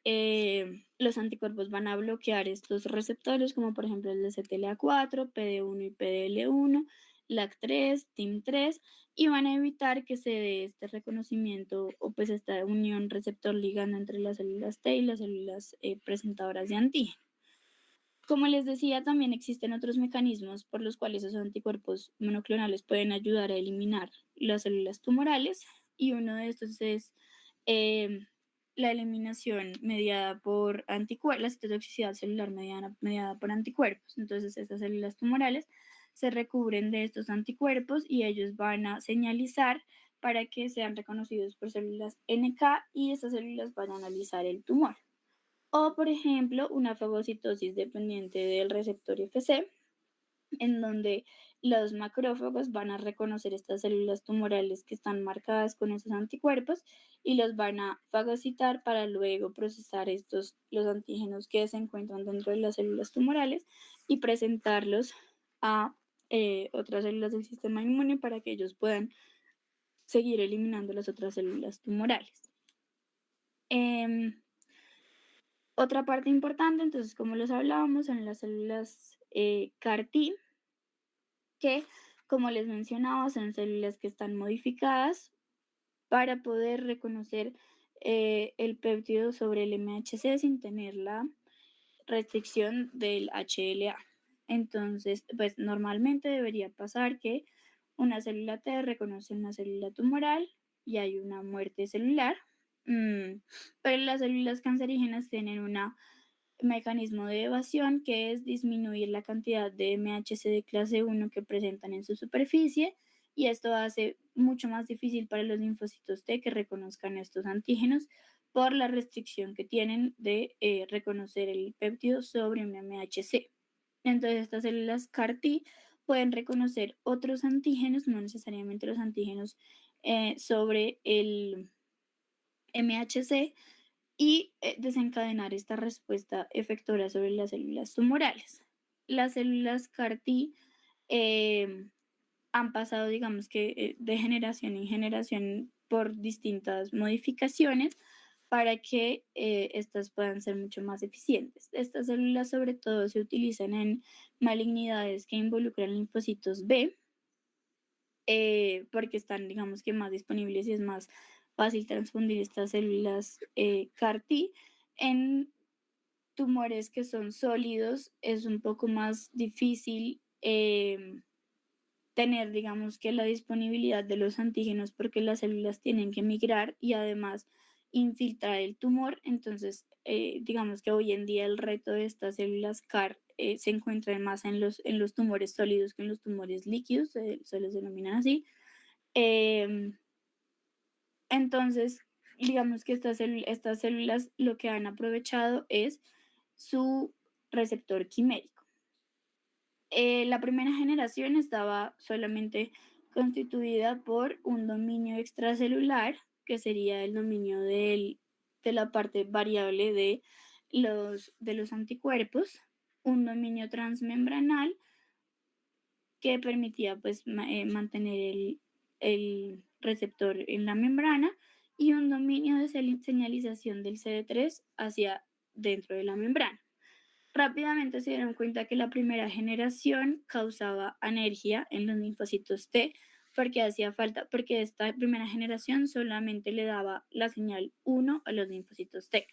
los anticuerpos van a bloquear estos receptores, como por ejemplo el de CTLA4, PD1 y PDL1, LAC3, TIM3, y van a evitar que se dé este reconocimiento o pues esta unión receptor-ligando entre las células T y las células presentadoras de antígeno. Como les decía, también existen otros mecanismos por los cuales esos anticuerpos monoclonales pueden ayudar a eliminar las células tumorales, y uno de estos es la eliminación mediada por anticuerpos, la citotoxicidad celular mediada por anticuerpos. Entonces, estas células tumorales se recubren de estos anticuerpos y ellos van a señalizar para que sean reconocidos por células NK y esas células van a analizar el tumor. O, por ejemplo, una fagocitosis dependiente del receptor Fc, en donde los macrófagos van a reconocer estas células tumorales que están marcadas con esos anticuerpos y los van a fagocitar para luego procesar los antígenos que se encuentran dentro de las células tumorales y presentarlos a otras células del sistema inmune para que ellos puedan seguir eliminando las otras células tumorales. Otra parte importante, entonces, como les hablábamos, son las células CAR-T, que, como les mencionaba, son células que están modificadas para poder reconocer el péptido sobre el MHC sin tener la restricción del HLA. Entonces, pues normalmente debería pasar que una célula T reconoce una célula tumoral y hay una muerte celular, pero las células cancerígenas tienen un mecanismo de evasión que es disminuir la cantidad de MHC de clase 1 que presentan en su superficie, y esto hace mucho más difícil para los linfocitos T que reconozcan estos antígenos por la restricción que tienen de reconocer el péptido sobre un MHC. Entonces, estas células CAR-T pueden reconocer otros antígenos, no necesariamente los antígenos sobre el MHC, y desencadenar esta respuesta efectora sobre las células tumorales. Las células CAR-T han pasado, digamos que, de generación en generación por distintas modificaciones, para que estas puedan ser mucho más eficientes. Estas células sobre todo se utilizan en malignidades que involucran linfocitos B, porque están, digamos que más disponibles y es más fácil transfundir estas células CAR-T. En tumores que son sólidos es un poco más difícil tener, digamos que la disponibilidad de los antígenos porque las células tienen que migrar y además infiltrar el tumor. Entonces, digamos que hoy en día el reto de estas células CAR se encuentra más en los tumores sólidos que en los tumores líquidos, se les denominan así. Entonces, digamos que estas células lo que han aprovechado es su receptor quimérico. La primera generación estaba solamente constituida por un dominio extracelular, que sería el dominio de la parte variable de los anticuerpos, un dominio transmembranal que permitía pues mantener el receptor en la membrana y un dominio de señalización del CD3 hacia dentro de la membrana. Rápidamente se dieron cuenta que la primera generación causaba anergia en los linfocitos T porque hacía falta, porque esta primera generación solamente le daba la señal 1 a los linfocitos T,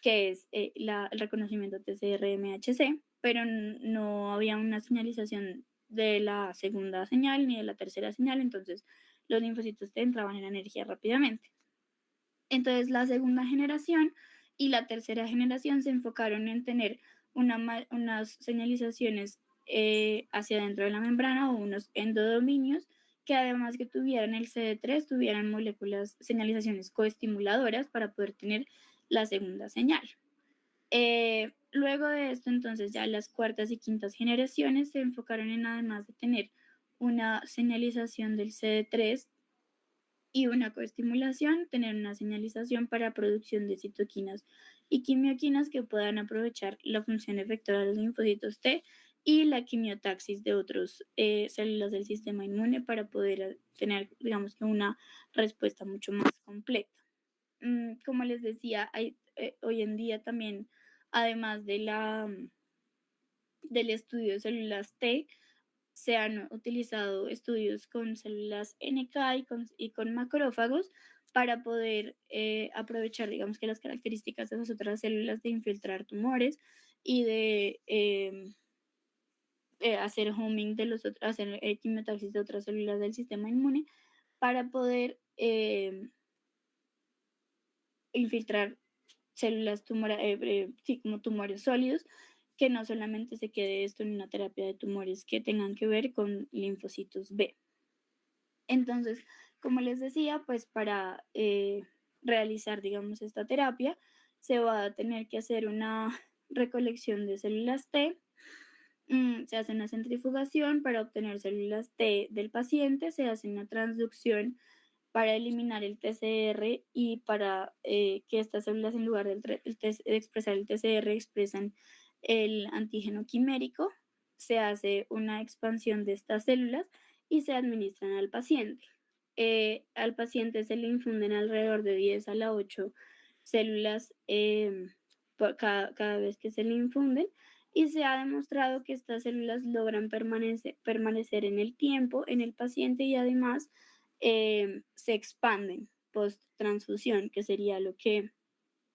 que es el reconocimiento TCR-MHC, pero no había una señalización de la segunda señal ni de la tercera señal, entonces los linfocitos T entraban en energía rápidamente. Entonces la segunda generación y la tercera generación se enfocaron en tener unas señalizaciones hacia dentro de la membrana o unos endodominios que además que tuvieran el CD3, tuvieran moléculas, señalizaciones coestimuladoras para poder tener la segunda señal. Luego de esto, entonces ya las cuartas y quintas generaciones se enfocaron en, además de tener una señalización del CD3 y una coestimulación, tener una señalización para producción de citoquinas y quimioquinas que puedan aprovechar la función efectora de los linfocitos T y la quimiotaxis de otras células del sistema inmune para poder tener, digamos que una respuesta mucho más completa. Como les decía, hoy en día también, además del estudio de células T, se han utilizado estudios con células NK y con macrófagos para poder aprovechar, digamos que las características de esas otras células de infiltrar tumores y de hacer homing de hacer quimiotaxis de otras células del sistema inmune para poder infiltrar células sí, como tumores sólidos, que no solamente se quede esto en una terapia de tumores que tengan que ver con linfocitos B. Entonces, como les decía, pues para realizar, digamos, esta terapia, se va a tener que hacer una recolección de células T, se hace una centrifugación para obtener células T del paciente, se hace una transducción para eliminar el TCR y para que estas células, en lugar de expresar el TCR, expresan el antígeno quimérico, se hace una expansión de estas células y se administran al paciente. Al paciente se le infunden alrededor de 10 a la 8 células cada vez que se le infunden y se ha demostrado que estas células logran permanecer en el tiempo en el paciente y además se expanden post transfusión, que sería lo que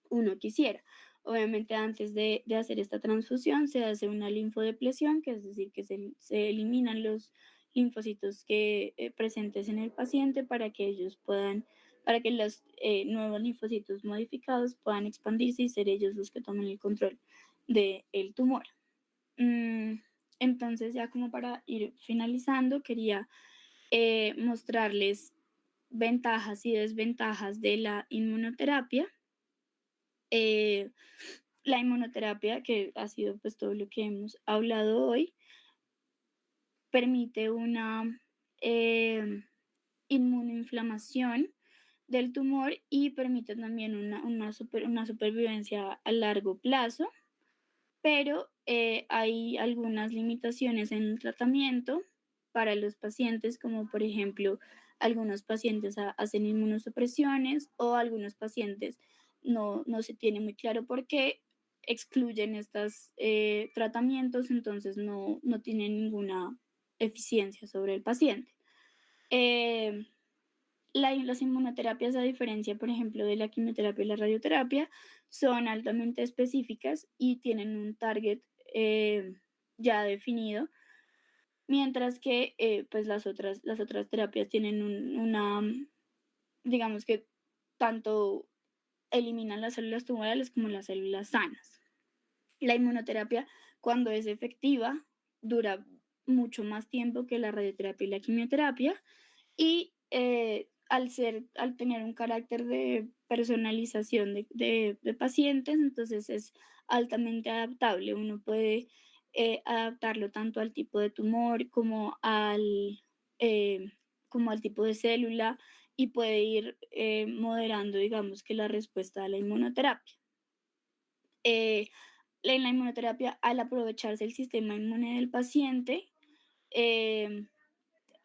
uno quisiera. Obviamente antes de hacer esta transfusión se hace una linfodeplesión, que es decir, que se eliminan los linfocitos que presentes en el paciente para que ellos puedan, para que los nuevos linfocitos modificados puedan expandirse y ser ellos los que tomen el control del tumor. Entonces ya como para ir finalizando, quería mostrarles ventajas y desventajas de la inmunoterapia. La inmunoterapia, que ha sido pues todo lo que hemos hablado hoy, permite una inmunoinflamación del tumor y permite también una supervivencia a largo plazo, pero hay algunas limitaciones en el tratamiento para los pacientes, como por ejemplo, algunos pacientes hacen inmunosupresiones o algunos pacientes no se tiene muy claro por qué excluyen estos tratamientos, entonces no tienen ninguna eficiencia sobre el paciente. Eh, las inmunoterapias, a diferencia, por ejemplo, de la quimioterapia y la radioterapia, son altamente específicas y tienen un target ya definido, mientras que pues las otras terapias tienen digamos que tanto eliminan las células tumorales como las células sanas. La inmunoterapia, cuando es efectiva, dura mucho más tiempo que la radioterapia y la quimioterapia, y al tener un carácter de personalización de pacientes, entonces es altamente adaptable. Uno puede adaptarlo tanto al tipo de tumor eh, como al tipo de célula, y puede ir moderando, digamos, que la respuesta a la inmunoterapia. En la inmunoterapia, al aprovecharse el sistema inmune del paciente, eh,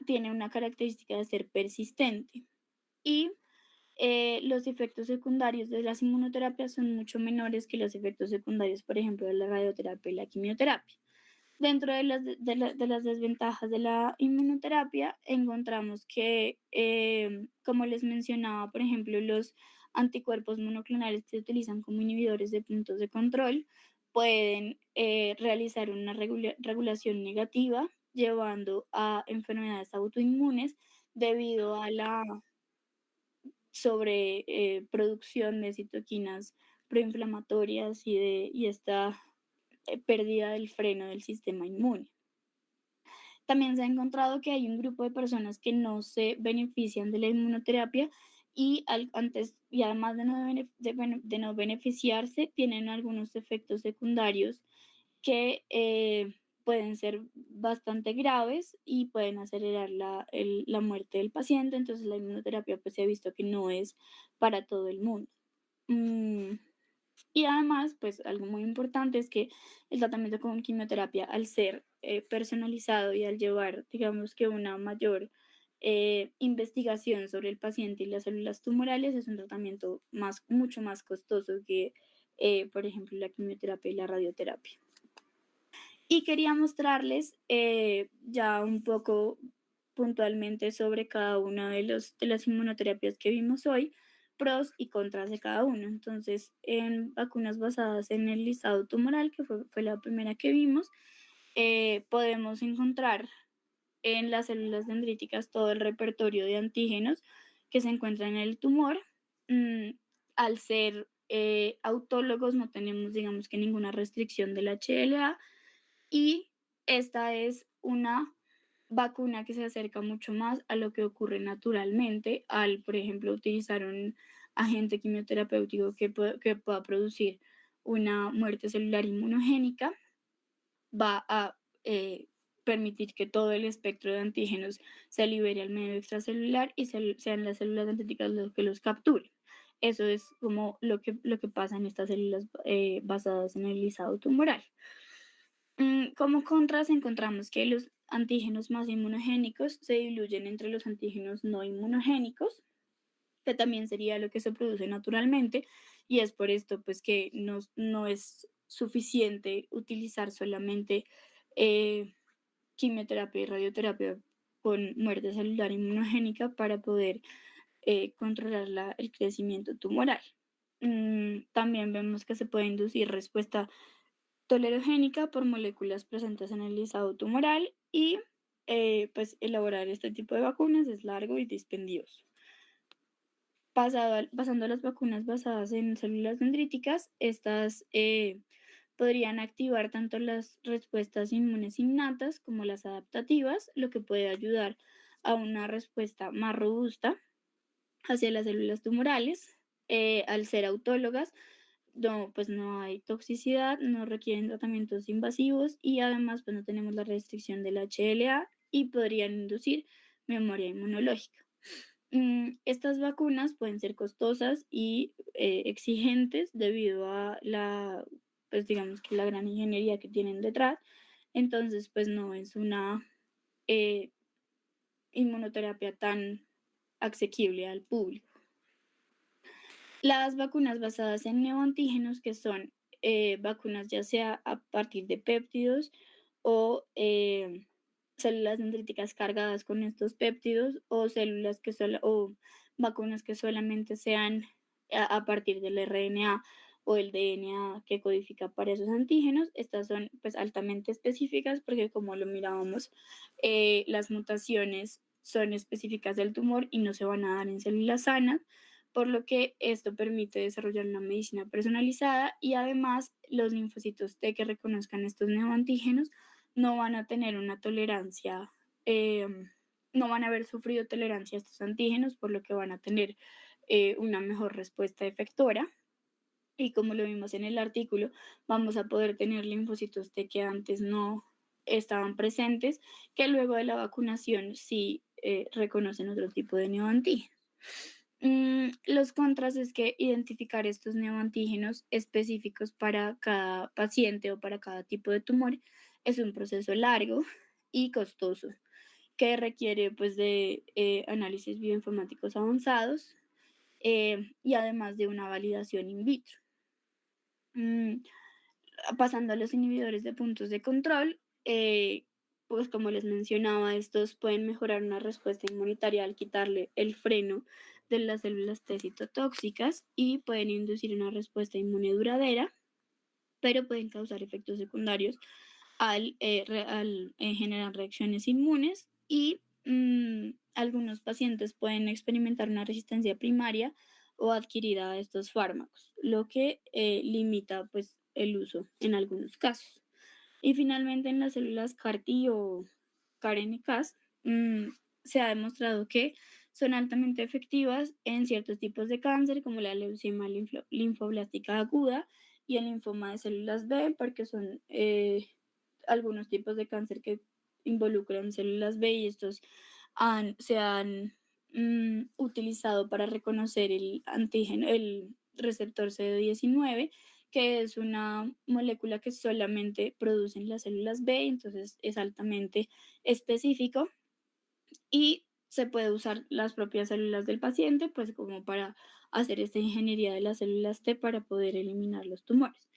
tiene una característica de ser persistente, y los efectos secundarios de las inmunoterapias son mucho menores que los efectos secundarios, por ejemplo, de la radioterapia y la quimioterapia. Dentro de las desventajas de la inmunoterapia, encontramos que, como les mencionaba, por ejemplo, los anticuerpos monoclonales que se utilizan como inhibidores de puntos de control pueden realizar una regulación negativa, llevando a enfermedades autoinmunes debido a la producción de citoquinas proinflamatorias y esta pérdida del freno del sistema inmune. También se ha encontrado que hay un grupo de personas que no se benefician de la inmunoterapia, y además de no beneficiarse, tienen algunos efectos secundarios que pueden ser bastante graves y pueden acelerar la muerte del paciente. Entonces la inmunoterapia pues se ha visto que no es para todo el mundo. Y además, pues algo muy importante es que el tratamiento con quimioterapia, al ser personalizado y al llevar, digamos que una mayor investigación sobre el paciente y las células tumorales, es un tratamiento mucho más costoso que, por ejemplo, la quimioterapia y la radioterapia. Y quería mostrarles ya un poco puntualmente sobre cada una de las inmunoterapias que vimos hoy, pros y contras de cada uno. Entonces, en vacunas basadas en el listado tumoral, que fue la primera que vimos, podemos encontrar en las células dendríticas todo el repertorio de antígenos que se encuentran en el tumor. Al ser autólogos, no tenemos, digamos que, ninguna restricción del HLA, y esta es una vacuna que se acerca mucho más a lo que ocurre naturalmente al, por ejemplo, utilizar un agente quimioterapéutico que pueda producir una muerte celular inmunogénica. Va a permitir que todo el espectro de antígenos se libere al medio extracelular y sean las células dendríticas los que los capturen. Eso es como lo que pasa en estas células basadas en el lisado tumoral. Como contras, encontramos que los antígenos más inmunogénicos se diluyen entre los antígenos no inmunogénicos, que también sería lo que se produce naturalmente, y es por esto pues que no es suficiente utilizar solamente quimioterapia y radioterapia con muerte celular inmunogénica para poder controlar el crecimiento tumoral. También vemos que se puede inducir respuesta tolerogénica por moléculas presentes en el lisado tumoral, y pues elaborar este tipo de vacunas es largo y dispendioso. Pasando a las vacunas basadas en células dendríticas, estas podrían activar tanto las respuestas inmunes innatas como las adaptativas, lo que puede ayudar a una respuesta más robusta hacia las células tumorales. Al ser autólogas, pues no hay toxicidad, no requieren tratamientos invasivos, y además pues no tenemos la restricción del HLA y podrían inducir memoria inmunológica. Estas vacunas pueden ser costosas y exigentes debido a pues digamos que la gran ingeniería que tienen detrás. Entonces, pues no es una eh, inmunoterapia tan asequible al público. Las vacunas basadas en neoantígenos, que son vacunas ya sea a partir de péptidos o células dendríticas cargadas con estos péptidos o células o vacunas que solamente sean a partir del RNA o el DNA que codifica para esos antígenos. Estas son pues altamente específicas porque como lo mirábamos, las mutaciones son específicas del tumor y no se van a dar en células sanas, por lo que esto permite desarrollar una medicina personalizada y además los linfocitos T que reconozcan estos neoantígenos no van a tener una tolerancia, no van a haber sufrido tolerancia a estos antígenos, por lo que van a tener una mejor respuesta efectora. Y como lo vimos en el artículo, vamos a poder tener linfocitos T que antes no estaban presentes, que luego de la vacunación sí reconocen otro tipo de neoantígenos. Los contras es que identificar estos neoantígenos específicos para cada paciente o para cada tipo de tumor es un proceso largo y costoso que requiere pues de análisis bioinformáticos avanzados y además de una validación in vitro. Mm, Pasando a los inhibidores de puntos de control, pues como les mencionaba, estos pueden mejorar una respuesta inmunitaria al quitarle el freno de las células T citotóxicas y pueden inducir una respuesta inmune duradera, pero pueden causar efectos secundarios al generar reacciones inmunes y algunos pacientes pueden experimentar una resistencia primaria o adquirida a estos fármacos, lo que limita pues el uso en algunos casos. Y finalmente en las células CAR-T o CAR-NK se ha demostrado que son altamente efectivas en ciertos tipos de cáncer como la leucemia linfoblástica aguda y el linfoma de células B, porque son algunos tipos de cáncer que involucran células B y estos se han utilizado para reconocer el antígeno, el receptor CD19, que es una molécula que solamente producen las células B, entonces es altamente específico y se puede usar las propias células del paciente, pues como para hacer esta ingeniería de las células T para poder eliminar los tumores.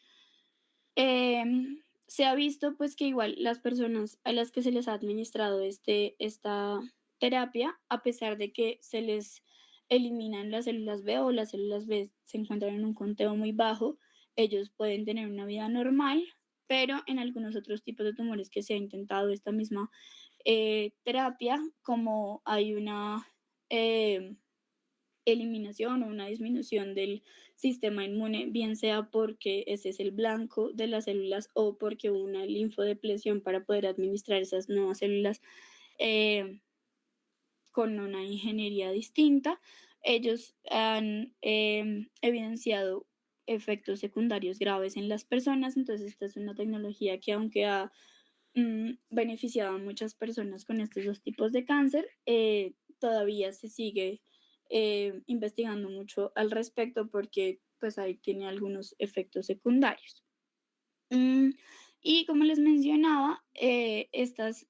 Se ha visto pues que igual las personas a las que se les ha administrado esta terapia, a pesar de que se les eliminan las células B o las células B se encuentran en un conteo muy bajo, ellos pueden tener una vida normal, pero en algunos otros tipos de tumores que se ha intentado esta misma terapia, como hay una eliminación o una disminución del sistema inmune, bien sea porque ese es el blanco de las células o porque hubo una linfodepresión para poder administrar esas nuevas células eh, con una ingeniería distinta. Ellos han evidenciado efectos secundarios graves en las personas, entonces esta es una tecnología que aunque ha beneficiado a muchas personas con estos dos tipos de cáncer, todavía se sigue investigando mucho al respecto porque pues ahí tiene algunos efectos secundarios. Y como les mencionaba, estas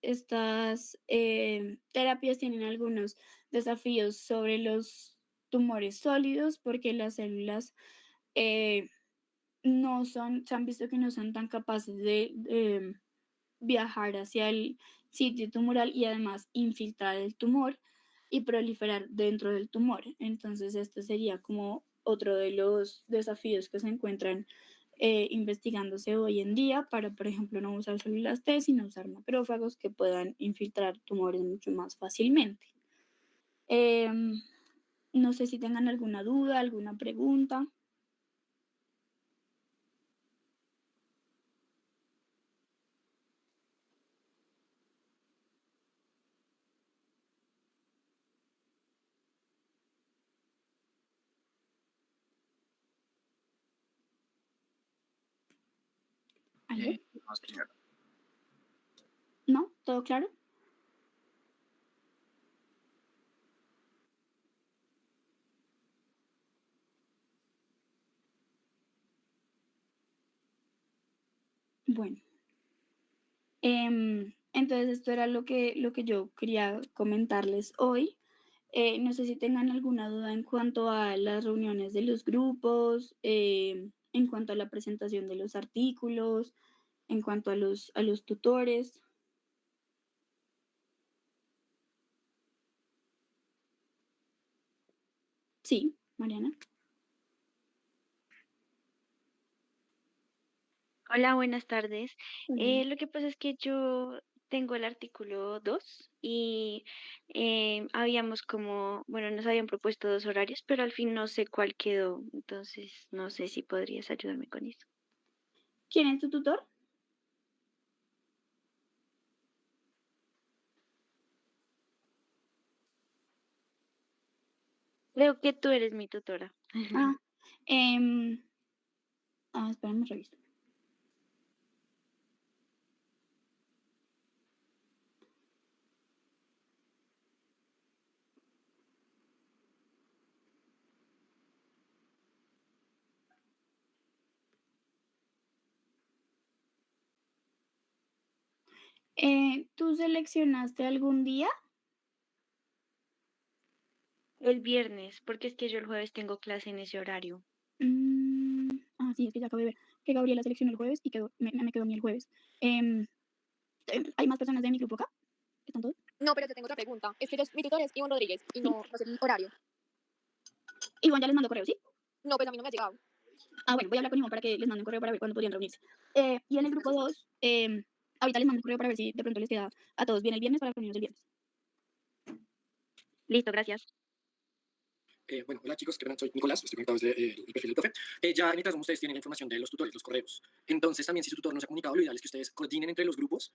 terapias tienen algunos desafíos sobre los tumores sólidos porque las células eh, no son, se han visto que no son tan capaces de viajar hacia el sitio tumoral y además infiltrar el tumor y proliferar dentro del tumor. Entonces, esto sería como otro de los desafíos que se encuentran investigándose hoy en día para, por ejemplo, no usar células T, sino usar macrófagos que puedan infiltrar tumores mucho más fácilmente. No sé si tengan alguna duda, alguna pregunta. ¿Aló? No, señora. ¿No? ¿Todo claro? Bueno. Entonces, esto era lo que yo quería comentarles hoy. No sé si tengan alguna duda en cuanto a las reuniones de los grupos, en cuanto a la presentación de los artículos, en cuanto a los tutores. Sí, Mariana. Hola, buenas tardes. Hola. Lo que pasa es que yo tengo el artículo 2 y habíamos como, bueno, nos habían propuesto dos horarios, pero al fin no sé cuál quedó, entonces no sé si podrías ayudarme con eso. ¿Quién es tu tutor? Creo que tú eres mi tutora. Ah, em, espérame, reviso. ¿Tú seleccionaste algún día? El viernes, porque es que yo el jueves tengo clase en ese horario. Sí, es que ya acabo de ver que Gabriela seleccionó el jueves y me quedó a mí el jueves. Em, ¿Hay más personas de mi grupo acá? ¿Están todos? No, pero te tengo otra pregunta. Es que mi tutor es Iván Rodríguez y Sí. no sé el horario. Igual ya les mando correo, ¿sí? No, pues a mí no me ha llegado. Bueno, voy a hablar con Iván para que les mande un correo para ver cuándo podrían reunirse. Y en el grupo 2, ahorita les mando un correo para ver si de pronto les queda a todos bien el viernes para reunirnos el viernes. Listo, gracias. Bueno, hola chicos, ¿qué tal? Soy Nicolás, estoy conectado desde el perfil del profe. Ya en el caso ustedes tienen la información de los tutores, los correos. Entonces también si su tutor no se ha comunicado, lo ideal es que ustedes coordinen entre los grupos